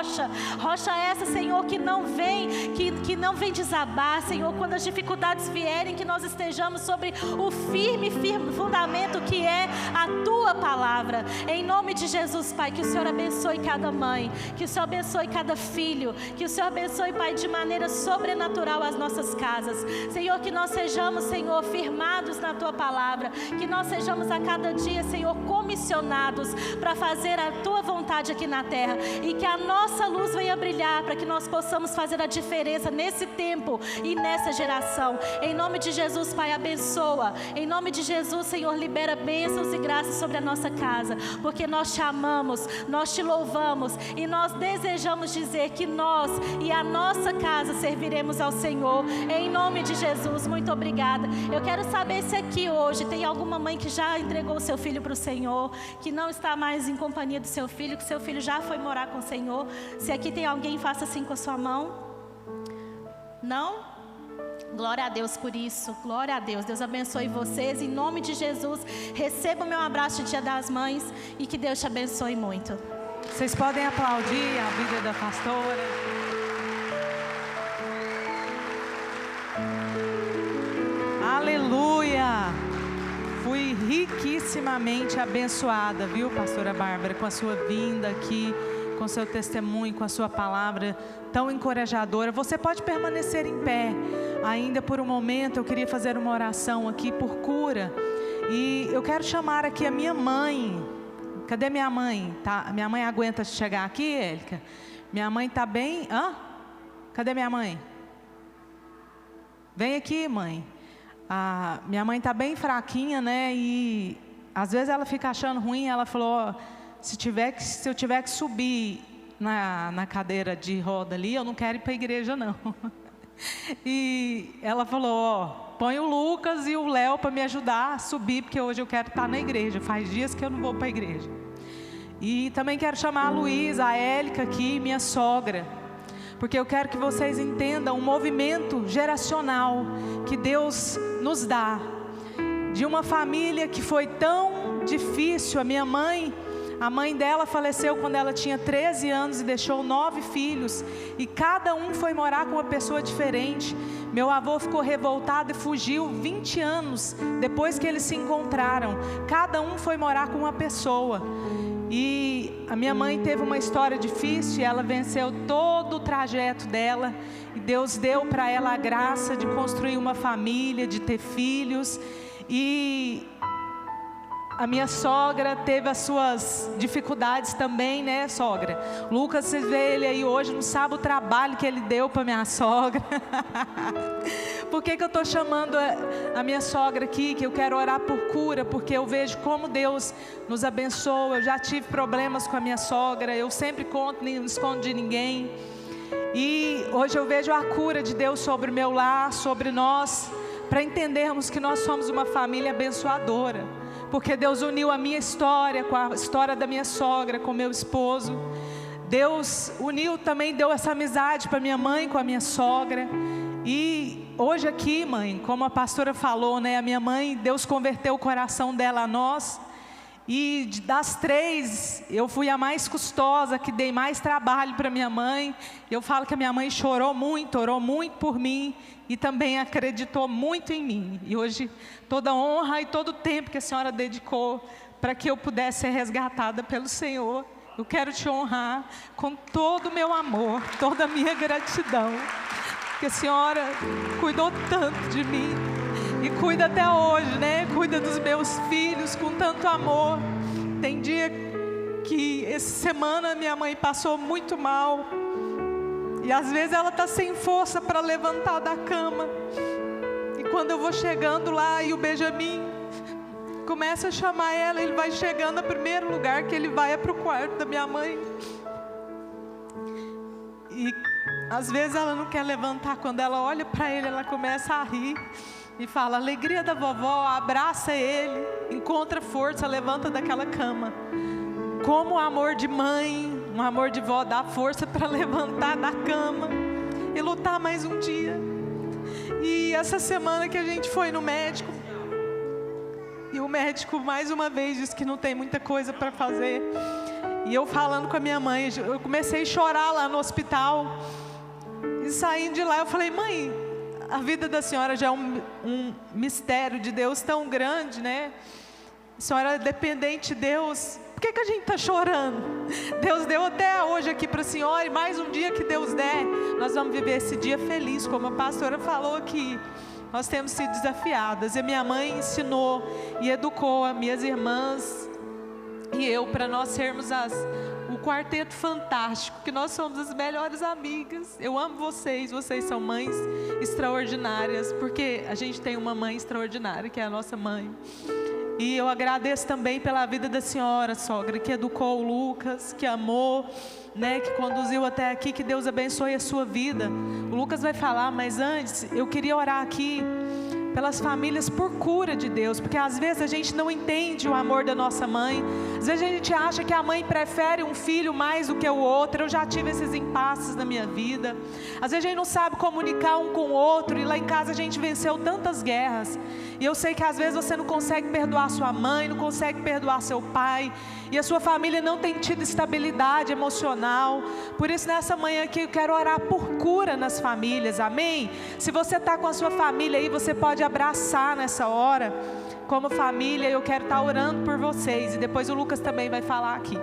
Rocha essa, Senhor, que não vem desabar, Senhor, quando as dificuldades vierem, que nós estejamos sobre o firme fundamento que é a Tua palavra. Em nome de Jesus, Pai, que o Senhor abençoe cada mãe, que o Senhor abençoe cada filho, que o Senhor abençoe, Pai, de maneira sobrenatural as nossas casas. Senhor, que nós sejamos, Senhor, firmados na Tua palavra, que nós sejamos a cada dia, Senhor, comissionados para fazer a Tua vontade aqui na terra, e que a nossa luz venha brilhar para que nós possamos fazer a diferença nesse tempo e nessa geração. Em nome de Jesus, Pai, abençoa. Em nome de Jesus, Senhor, libera bênçãos e graças sobre a nossa casa, porque nós te amamos, nós te louvamos e nós desejamos dizer que nós e a nossa casa serviremos ao Senhor. Em nome de Jesus, muito obrigada. Eu quero saber se aqui hoje tem alguma mãe que já entregou o seu filho para o Senhor, que não está mais em companhia do seu filho, que seu filho já foi morar com o Senhor. Se aqui tem alguém, faça assim com a sua mão. Não? Glória a Deus por isso. Glória a Deus. Deus abençoe vocês. Em nome de Jesus, receba o meu abraço de Dia das Mães e que Deus te abençoe muito. Vocês podem aplaudir a vida da pastora. Aleluia! Fui riquissimamente abençoada, viu, pastora Bárbara, com a sua vinda aqui, com seu testemunho, com a sua palavra tão encorajadora. Você pode permanecer em pé ainda por um momento. Eu queria fazer uma oração aqui por cura. E eu quero chamar aqui a minha mãe. Cadê minha mãe? Tá? Minha mãe aguenta chegar aqui, Élica? Minha mãe está bem? Hã? Cadê minha mãe? Vem aqui, mãe. Minha mãe está bem fraquinha, né? E às vezes ela fica achando ruim. Ela falou, se eu tiver que subir na cadeira de roda ali, eu não quero ir para a igreja não. E ela falou, põe o Lucas e o Léo para me ajudar a subir, porque hoje eu quero estar na igreja. Faz dias que eu não vou para a igreja. E também quero chamar a Luísa, a Élica aqui, minha sogra, porque eu quero que vocês entendam o movimento geracional que Deus nos dá de uma família que foi tão difícil. A mãe dela faleceu quando ela tinha 13 anos e deixou 9 filhos. E cada um foi morar com uma pessoa diferente. Meu avô ficou revoltado e fugiu 20 anos depois que eles se encontraram. Cada um foi morar com uma pessoa. E a minha mãe teve uma história difícil e ela venceu todo o trajeto dela. E Deus deu para ela a graça de construir uma família, de ter filhos. E a minha sogra teve as suas dificuldades também, né, sogra? Lucas, você vê ele aí hoje, não sabe o trabalho que ele deu para minha sogra. Por que eu estou chamando a minha sogra aqui? Que eu quero orar por cura, porque eu vejo como Deus nos abençoa. Eu já tive problemas com a minha sogra, eu sempre conto, não escondo de ninguém. E hoje eu vejo a cura de Deus sobre o meu lar, sobre nós, para entendermos que nós somos uma família abençoadora. Porque Deus uniu a minha história com a história da minha sogra, com meu esposo. Deus uniu também, deu essa amizade para minha mãe com a minha sogra. E hoje aqui, mãe, como a pastora falou, né, a minha mãe, Deus converteu o coração dela a nós. E das 3, eu fui a mais custosa, que dei mais trabalho para minha mãe. Eu falo que a minha mãe chorou muito, orou muito por mim e também acreditou muito em mim. E hoje, toda a honra e todo o tempo que a senhora dedicou para que eu pudesse ser resgatada pelo Senhor, eu quero te honrar com todo o meu amor, toda a minha gratidão, porque a senhora cuidou tanto de mim. E cuida até hoje, né? Cuida dos meus filhos com tanto amor. Tem dia que essa semana minha mãe passou muito mal. E às vezes ela está sem força para levantar da cama. E quando eu vou chegando lá e o Benjamin começa a chamar ela, ele vai chegando, o primeiro lugar que ele vai é para o quarto da minha mãe. E às vezes ela não quer levantar. Quando ela olha para ele, ela começa a rir. E fala, alegria da vovó, abraça ele, encontra força, levanta daquela cama. Como o amor de mãe, um amor de vó dá força para levantar da cama e lutar mais um dia. E essa semana que a gente foi no médico, e o médico mais uma vez disse que não tem muita coisa para fazer. E eu falando com a minha mãe, eu comecei a chorar lá no hospital. E saindo de lá eu falei, mãe, a vida da senhora já é um mistério de Deus tão grande, né? A senhora é dependente de Deus. Por que a gente está chorando? Deus deu até hoje aqui para a senhora, e mais um dia que Deus der, nós vamos viver esse dia feliz, como a pastora falou aqui. Nós temos sido desafiadas, e a minha mãe ensinou e educou as minhas irmãs e eu, para nós sermos o quarteto fantástico, que nós somos as melhores amigas. Eu amo vocês, vocês são mães extraordinárias, porque a gente tem uma mãe extraordinária, que é a nossa mãe. E eu agradeço também pela vida da senhora, sogra, que educou o Lucas, que amou, né, que conduziu até aqui. Que Deus abençoe a sua vida. O Lucas vai falar, mas antes eu queria orar aqui pelas famílias por cura de Deus, porque às vezes a gente não entende o amor da nossa mãe. Às vezes a gente acha que a mãe prefere um filho mais do que o outro. Eu já tive esses impasses na minha vida. Às vezes a gente não sabe comunicar um com o outro, e lá em casa a gente venceu tantas guerras. E eu sei que às vezes você não consegue perdoar sua mãe, não consegue perdoar seu pai, e a sua família não tem tido estabilidade emocional. Por isso nessa manhã aqui eu quero orar por cura nas famílias, amém? Se você está com a sua família aí, você pode abraçar nessa hora, como família. Eu quero estar orando por vocês, e depois o Lucas também vai falar aqui.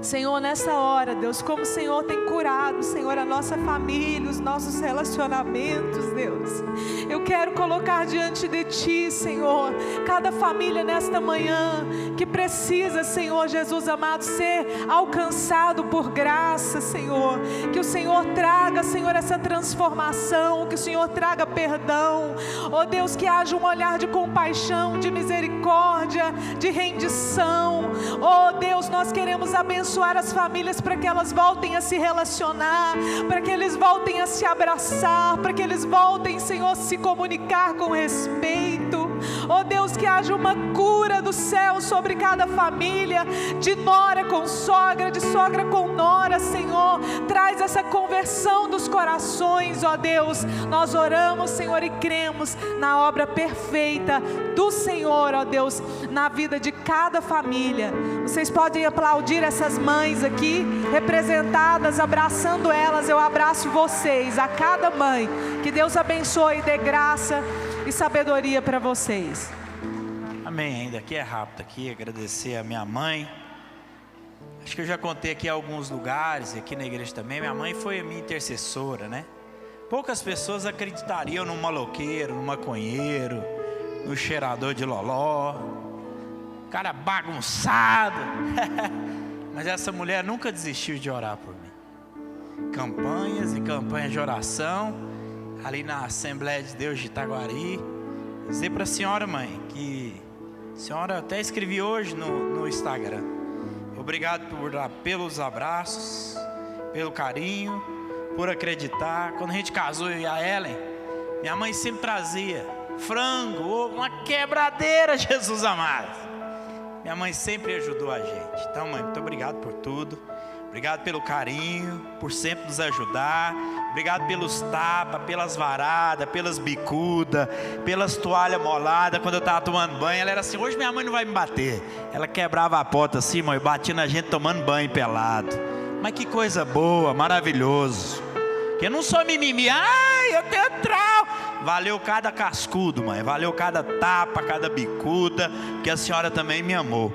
Senhor, nessa hora, Deus, como o Senhor tem curado, Senhor, a nossa família, os nossos relacionamentos, Deus, eu quero colocar diante de Ti, Senhor, cada família nesta manhã, que precisa, Senhor Jesus amado, ser alcançado por graça, Senhor, que o Senhor traga, Senhor, essa transformação, que o Senhor traga perdão, oh Deus, que haja um olhar de compaixão, de misericórdia, de rendição, oh Deus, nós queremos abençoar as famílias para que elas voltem a se relacionar, para que eles voltem a se abraçar, para que eles voltem, Senhor, a se comunicar com respeito. Oh Deus, que haja uma cura do céu sobre cada família, de nora com sogra, de sogra com nora, Senhor. Traz faz essa conversão dos corações, ó Deus. Nós oramos, Senhor, e cremos na obra perfeita do Senhor, ó Deus, na vida de cada família. Vocês podem aplaudir essas mães aqui, representadas, abraçando elas. Eu abraço vocês, a cada mãe. Que Deus abençoe e dê graça e sabedoria para vocês. Amém. Ainda aqui é rápido aqui, agradecer a minha mãe. Acho que eu já contei aqui em alguns lugares, aqui na igreja também. Minha mãe foi a minha intercessora, né? Poucas pessoas acreditariam num maloqueiro, num maconheiro, no cheirador de loló, cara bagunçado. Mas essa mulher nunca desistiu de orar por mim. Campanhas e campanhas de oração, ali na Assembleia de Deus de Itaguari. Dizer para a senhora, mãe, que a senhora até escrevi hoje no Instagram. Obrigado pelos abraços, pelo carinho, por acreditar. Quando a gente casou, eu e a Ellen, minha mãe sempre trazia frango, uma quebradeira, Jesus amado. Minha mãe sempre ajudou a gente. Então, mãe, muito obrigado por tudo. Obrigado pelo carinho, por sempre nos ajudar. Obrigado pelos tapas, pelas varadas, pelas bicudas, pelas toalhas moladas. Quando eu estava tomando banho, ela era assim: hoje minha mãe não vai me bater. Ela quebrava a porta assim, mãe, batia na gente tomando banho pelado. Mas que coisa boa, maravilhoso. Que eu não sou mimimi. Ai, eu tenho trauma. Valeu cada cascudo, mãe. Valeu cada tapa, cada bicuda. Porque a senhora também me amou,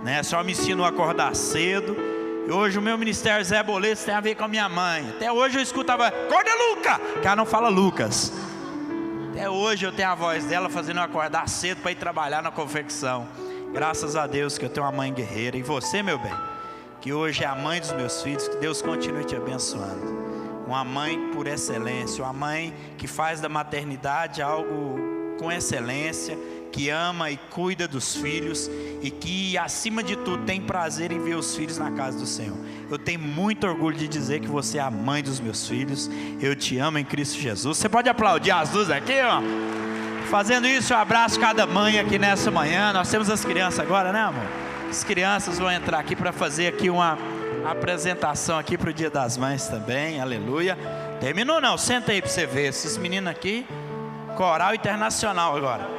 né? A senhora me ensinou a acordar cedo. E hoje o meu ministério Zé Boleto tem a ver com a minha mãe. Até hoje eu escutava: acorda, Luca! Que ela não fala Lucas. Até hoje eu tenho a voz dela fazendo eu acordar cedo para ir trabalhar na confecção. Graças a Deus que eu tenho uma mãe guerreira. E você, meu bem, que hoje é a mãe dos meus filhos, que Deus continue te abençoando. Uma mãe por excelência, uma mãe que faz da maternidade algo com excelência, que ama e cuida dos filhos e que, acima de tudo, tem prazer em ver os filhos na casa do Senhor. Eu tenho muito orgulho de dizer que você é a mãe dos meus filhos. Eu te amo em Cristo Jesus. Você pode aplaudir as duas aqui, ó. Fazendo isso, eu abraço cada mãe aqui nessa manhã. Nós temos as crianças agora, né, amor? As crianças vão entrar aqui para fazer aqui uma apresentação aqui para o Dia das Mães também. Aleluia. Terminou não, senta aí para você ver. Esses meninos aqui, coral internacional agora.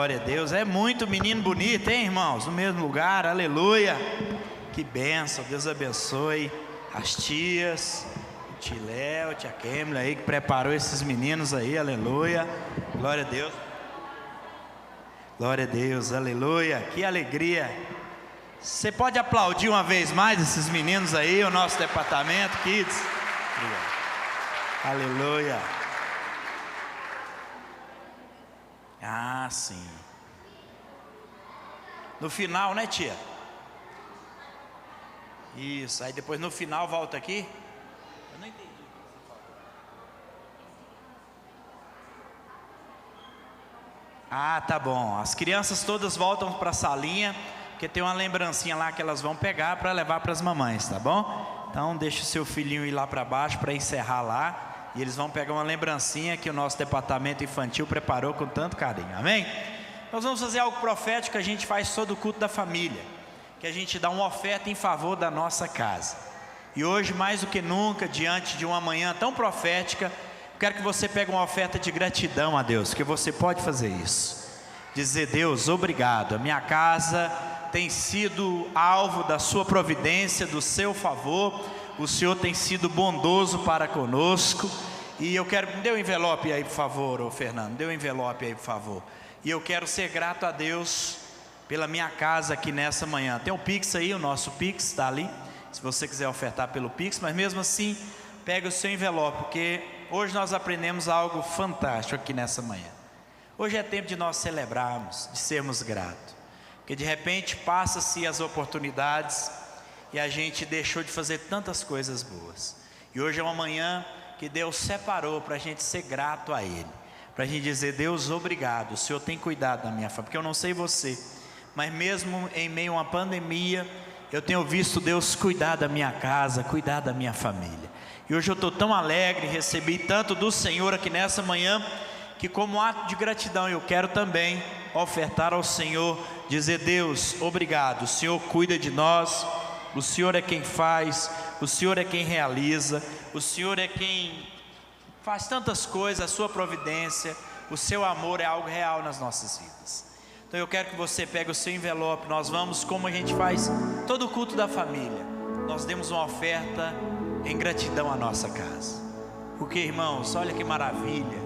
Glória a Deus. É muito menino bonito, hein, irmãos? No mesmo lugar, aleluia. Que bênção, Deus abençoe as tias, o tio Léo, a tia Kemla aí, que preparou esses meninos aí, aleluia. Glória a Deus. Glória a Deus, aleluia. Que alegria. Você pode aplaudir uma vez mais esses meninos aí, o nosso departamento, kids. Aleluia. Ah, sim. No final, né, tia? Isso, aí depois no final volta aqui. Eu não entendi. Ah, tá bom. As crianças todas voltam para a salinha, porque tem uma lembrancinha lá que elas vão pegar para levar para as mamães, tá bom? Então deixa o seu filhinho ir lá para baixo para encerrar lá. E eles vão pegar uma lembrancinha que o nosso departamento infantil preparou com tanto carinho, amém? Nós vamos fazer algo profético que a gente faz todo o culto da família, que a gente dá uma oferta em favor da nossa casa. E hoje, mais do que nunca, diante de uma manhã tão profética, eu quero que você pegue uma oferta de gratidão a Deus, que você pode fazer isso. Dizer: Deus, obrigado, a minha casa tem sido alvo da sua providência, do seu favor. O Senhor tem sido bondoso para conosco. E eu quero... Dê um envelope aí, por favor, ô Fernando. Dê um envelope aí, por favor. E eu quero ser grato a Deus pela minha casa aqui nessa manhã. Tem um Pix aí, o nosso Pix está ali, se você quiser ofertar pelo Pix. Mas mesmo assim, pega o seu envelope, porque hoje nós aprendemos algo fantástico aqui nessa manhã. Hoje é tempo de nós celebrarmos, de sermos gratos. Porque de repente passa-se as oportunidades e a gente deixou de fazer tantas coisas boas. E hoje é uma manhã que Deus separou para a gente ser grato a Ele, para a gente dizer: Deus, obrigado, o Senhor tem cuidado da minha família. Porque eu não sei você, mas mesmo em meio a uma pandemia, eu tenho visto Deus cuidar da minha casa, cuidar da minha família. E hoje eu estou tão alegre, recebi tanto do Senhor aqui nessa manhã, que como ato de gratidão eu quero também ofertar ao Senhor, dizer: Deus, obrigado, o Senhor cuida de nós. O Senhor é quem faz, o Senhor é quem realiza, o Senhor é quem faz tantas coisas, a sua providência, o seu amor é algo real nas nossas vidas. Então eu quero que você pegue o seu envelope. Nós vamos, como a gente faz todo o culto da família, nós demos uma oferta em gratidão à nossa casa. Porque, irmãos, olha que maravilha,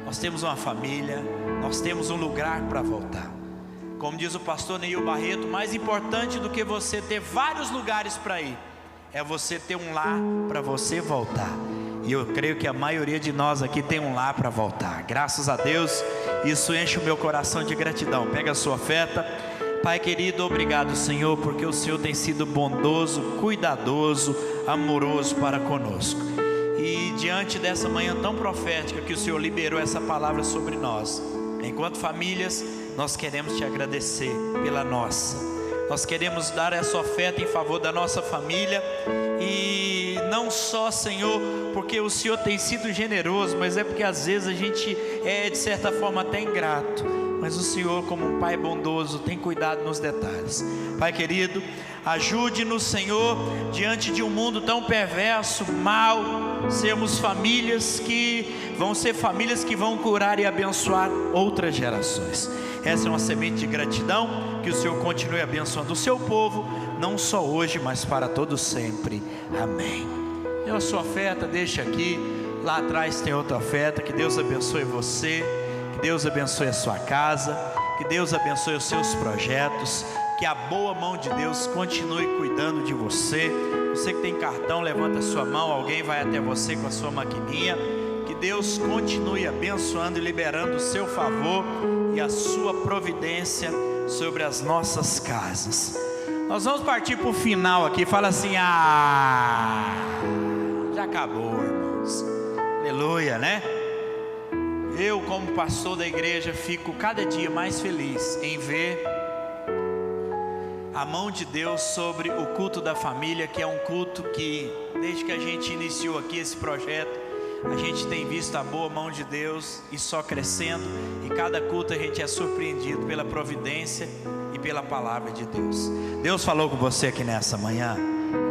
nós temos uma família, nós temos um lugar para voltar. Como diz o pastor Neil Barreto, mais importante do que você ter vários lugares para ir, é você ter um lar para você voltar. E eu creio que a maioria de nós aqui tem um lar para voltar. Graças a Deus, isso enche o meu coração de gratidão. Pega a sua oferta. Pai querido, obrigado, Senhor, porque o Senhor tem sido bondoso, cuidadoso, amoroso para conosco. E diante dessa manhã tão profética que o Senhor liberou essa palavra sobre nós, enquanto famílias, nós queremos te agradecer pela nossa. Nós queremos dar essa oferta em favor da nossa família. E não só, Senhor, porque o Senhor tem sido generoso, mas é porque às vezes a gente é de certa forma até ingrato. Mas o Senhor, como um Pai bondoso, tem cuidado nos detalhes. Pai querido, ajude-nos, Senhor, diante de um mundo tão perverso, mal, sermos famílias que vão ser famílias que vão curar e abençoar outras gerações. Essa é uma semente de gratidão. Que o Senhor continue abençoando o seu povo, não só hoje, mas para todos sempre. Amém. Dê a sua oferta, deixa aqui. Lá atrás tem outra oferta. Que Deus abençoe você, que Deus abençoe a sua casa, que Deus abençoe os seus projetos, que a boa mão de Deus continue cuidando de você. Você que tem cartão, levanta a sua mão, alguém vai até você com a sua maquininha. Que Deus continue abençoando e liberando o seu favor e a sua providência sobre as nossas casas. Nós vamos partir para o final aqui. Fala assim: já acabou, irmãos. Aleluia, né? Eu, como pastor da igreja, fico cada dia mais feliz em ver a mão de Deus sobre o culto da família, que é um culto que, desde que a gente iniciou aqui esse projeto, a gente tem visto a boa mão de Deus e só crescendo. E cada culto a gente é surpreendido pela providência e pela palavra de Deus. Deus falou com você aqui nessa manhã.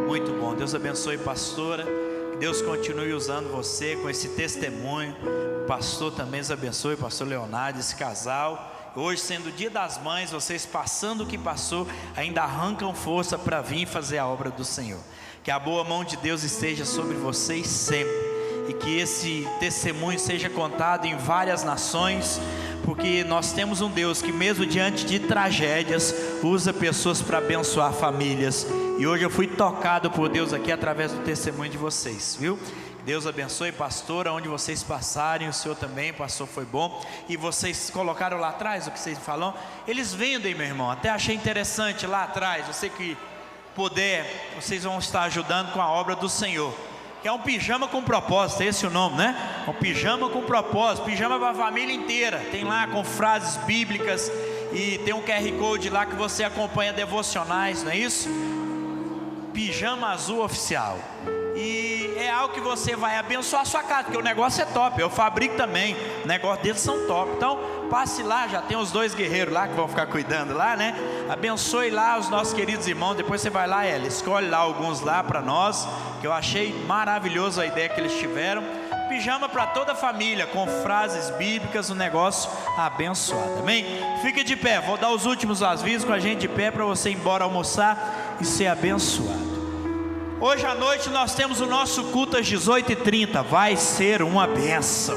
Muito bom. Deus abençoe, pastora. Que Deus continue usando você com esse testemunho. O pastor também os abençoe, pastor Leonardo, esse casal. hoje sendo o dia das mães, vocês passando o que passou, ainda arrancam força para vir fazer a obra do Senhor. Que a boa mão de Deus esteja sobre vocês sempre, e que esse testemunho seja contado em várias nações, porque nós temos um Deus que mesmo diante de tragédias, usa pessoas para abençoar famílias. E hoje eu fui tocado por Deus aqui através do testemunho de vocês, viu? Deus abençoe, pastor, aonde vocês passarem, o senhor também, pastor, foi bom. E vocês colocaram lá atrás o que vocês falam, eles vendem, meu irmão, até achei interessante lá atrás. Eu sei que puder, vocês vão estar ajudando com a obra do Senhor, que é um pijama com propósito, esse é o nome, né? Um pijama com propósito, pijama para a família inteira. Tem lá com frases bíblicas, e tem um QR Code lá que você acompanha devocionais, não é isso? Pijama azul oficial. E é algo que você vai abençoar a sua casa, porque o negócio é top. Eu fabrico também, o negócio deles são top. Então passe lá, já tem os 2 guerreiros lá que vão ficar cuidando lá, né? Abençoe lá os nossos queridos irmãos. Depois você vai lá, escolhe lá alguns lá para nós, que eu achei maravilhoso a ideia que eles tiveram. Pijama para toda a família, com frases bíblicas, um negócio abençoado, amém? Fique de pé, vou dar os últimos avisos com a gente de pé, para você ir embora almoçar e ser abençoado. Hoje à noite nós temos o nosso culto às 18h30, vai ser uma bênção.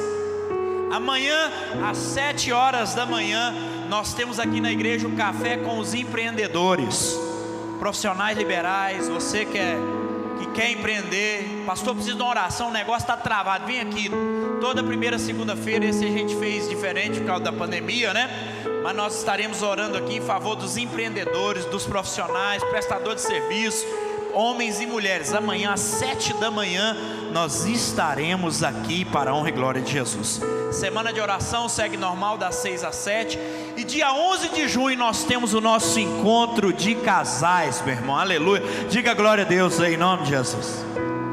Amanhã às 7 horas da manhã nós temos aqui na igreja um café com os empreendedores, profissionais liberais. Você que quer empreender, pastor, precisa de uma oração, o negócio está travado, vem aqui. Toda primeira segunda-feira, esse a gente fez diferente por causa da pandemia, né? Mas nós estaremos orando aqui em favor dos empreendedores, dos profissionais, prestadores de serviço, homens e mulheres. Amanhã às 7 da manhã nós estaremos aqui para a honra e glória de Jesus. Semana de oração segue normal das 6 às 7. E dia 11 de junho nós temos o nosso encontro de casais, meu irmão, aleluia. Diga glória a Deus aí, em nome de Jesus.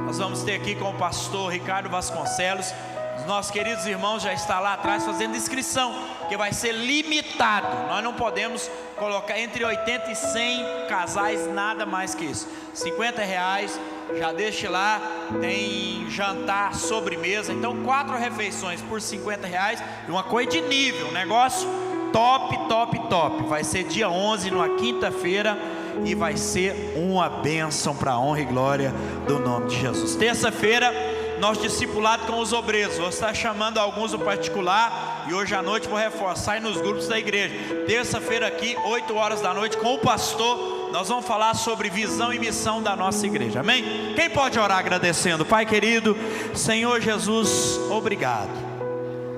Nós vamos ter aqui com o pastor Ricardo Vasconcelos. Os nossos queridos irmãos já estão lá atrás fazendo inscrição, que vai ser limitado. Nós não podemos colocar entre 80 e 100 casais, nada mais que isso. R$50, já deixe lá, tem jantar, sobremesa. Então 4 refeições por R$50, e uma coisa de nível, um negócio top, top, top. Vai ser dia 11, numa quinta-feira, e vai ser uma bênção para a honra e glória do nome de Jesus. Terça-feira, nosso discipulado com os obreiros. Vou estar chamando alguns no particular, e hoje à noite vou reforçar aí nos grupos da igreja. Terça-feira aqui, 8 horas da noite, com o pastor, nós vamos falar sobre visão e missão da nossa igreja, amém? Quem pode orar agradecendo? Pai querido, Senhor Jesus, obrigado,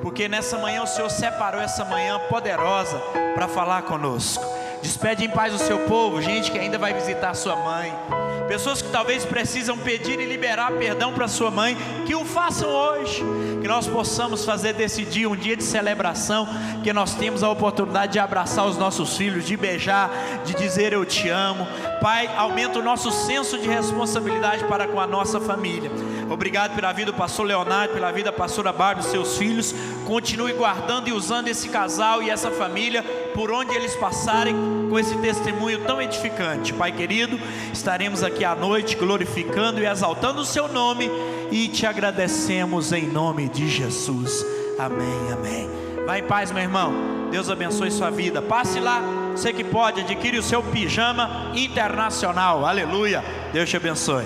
porque nessa manhã o Senhor separou essa manhã poderosa para falar conosco. Despede em paz o seu povo, gente que ainda vai visitar a sua mãe, pessoas que talvez precisam pedir e liberar perdão para sua mãe, que o façam hoje. Que nós possamos fazer desse dia um dia de celebração, que nós temos a oportunidade de abraçar os nossos filhos, de beijar, de dizer eu te amo. Pai, aumenta o nosso senso de responsabilidade para com a nossa família. Obrigado pela vida do pastor Leonardo, pela vida da pastora Bárbara e seus filhos. Continue guardando e usando esse casal e essa família por onde eles passarem, com esse testemunho tão edificante. Pai querido, estaremos aqui à noite glorificando e exaltando o seu nome, e te agradecemos em nome de Jesus, amém, amém. Vai em paz, meu irmão, Deus abençoe sua vida. Passe lá, você que pode, adquire o seu pijama internacional, aleluia, Deus te abençoe.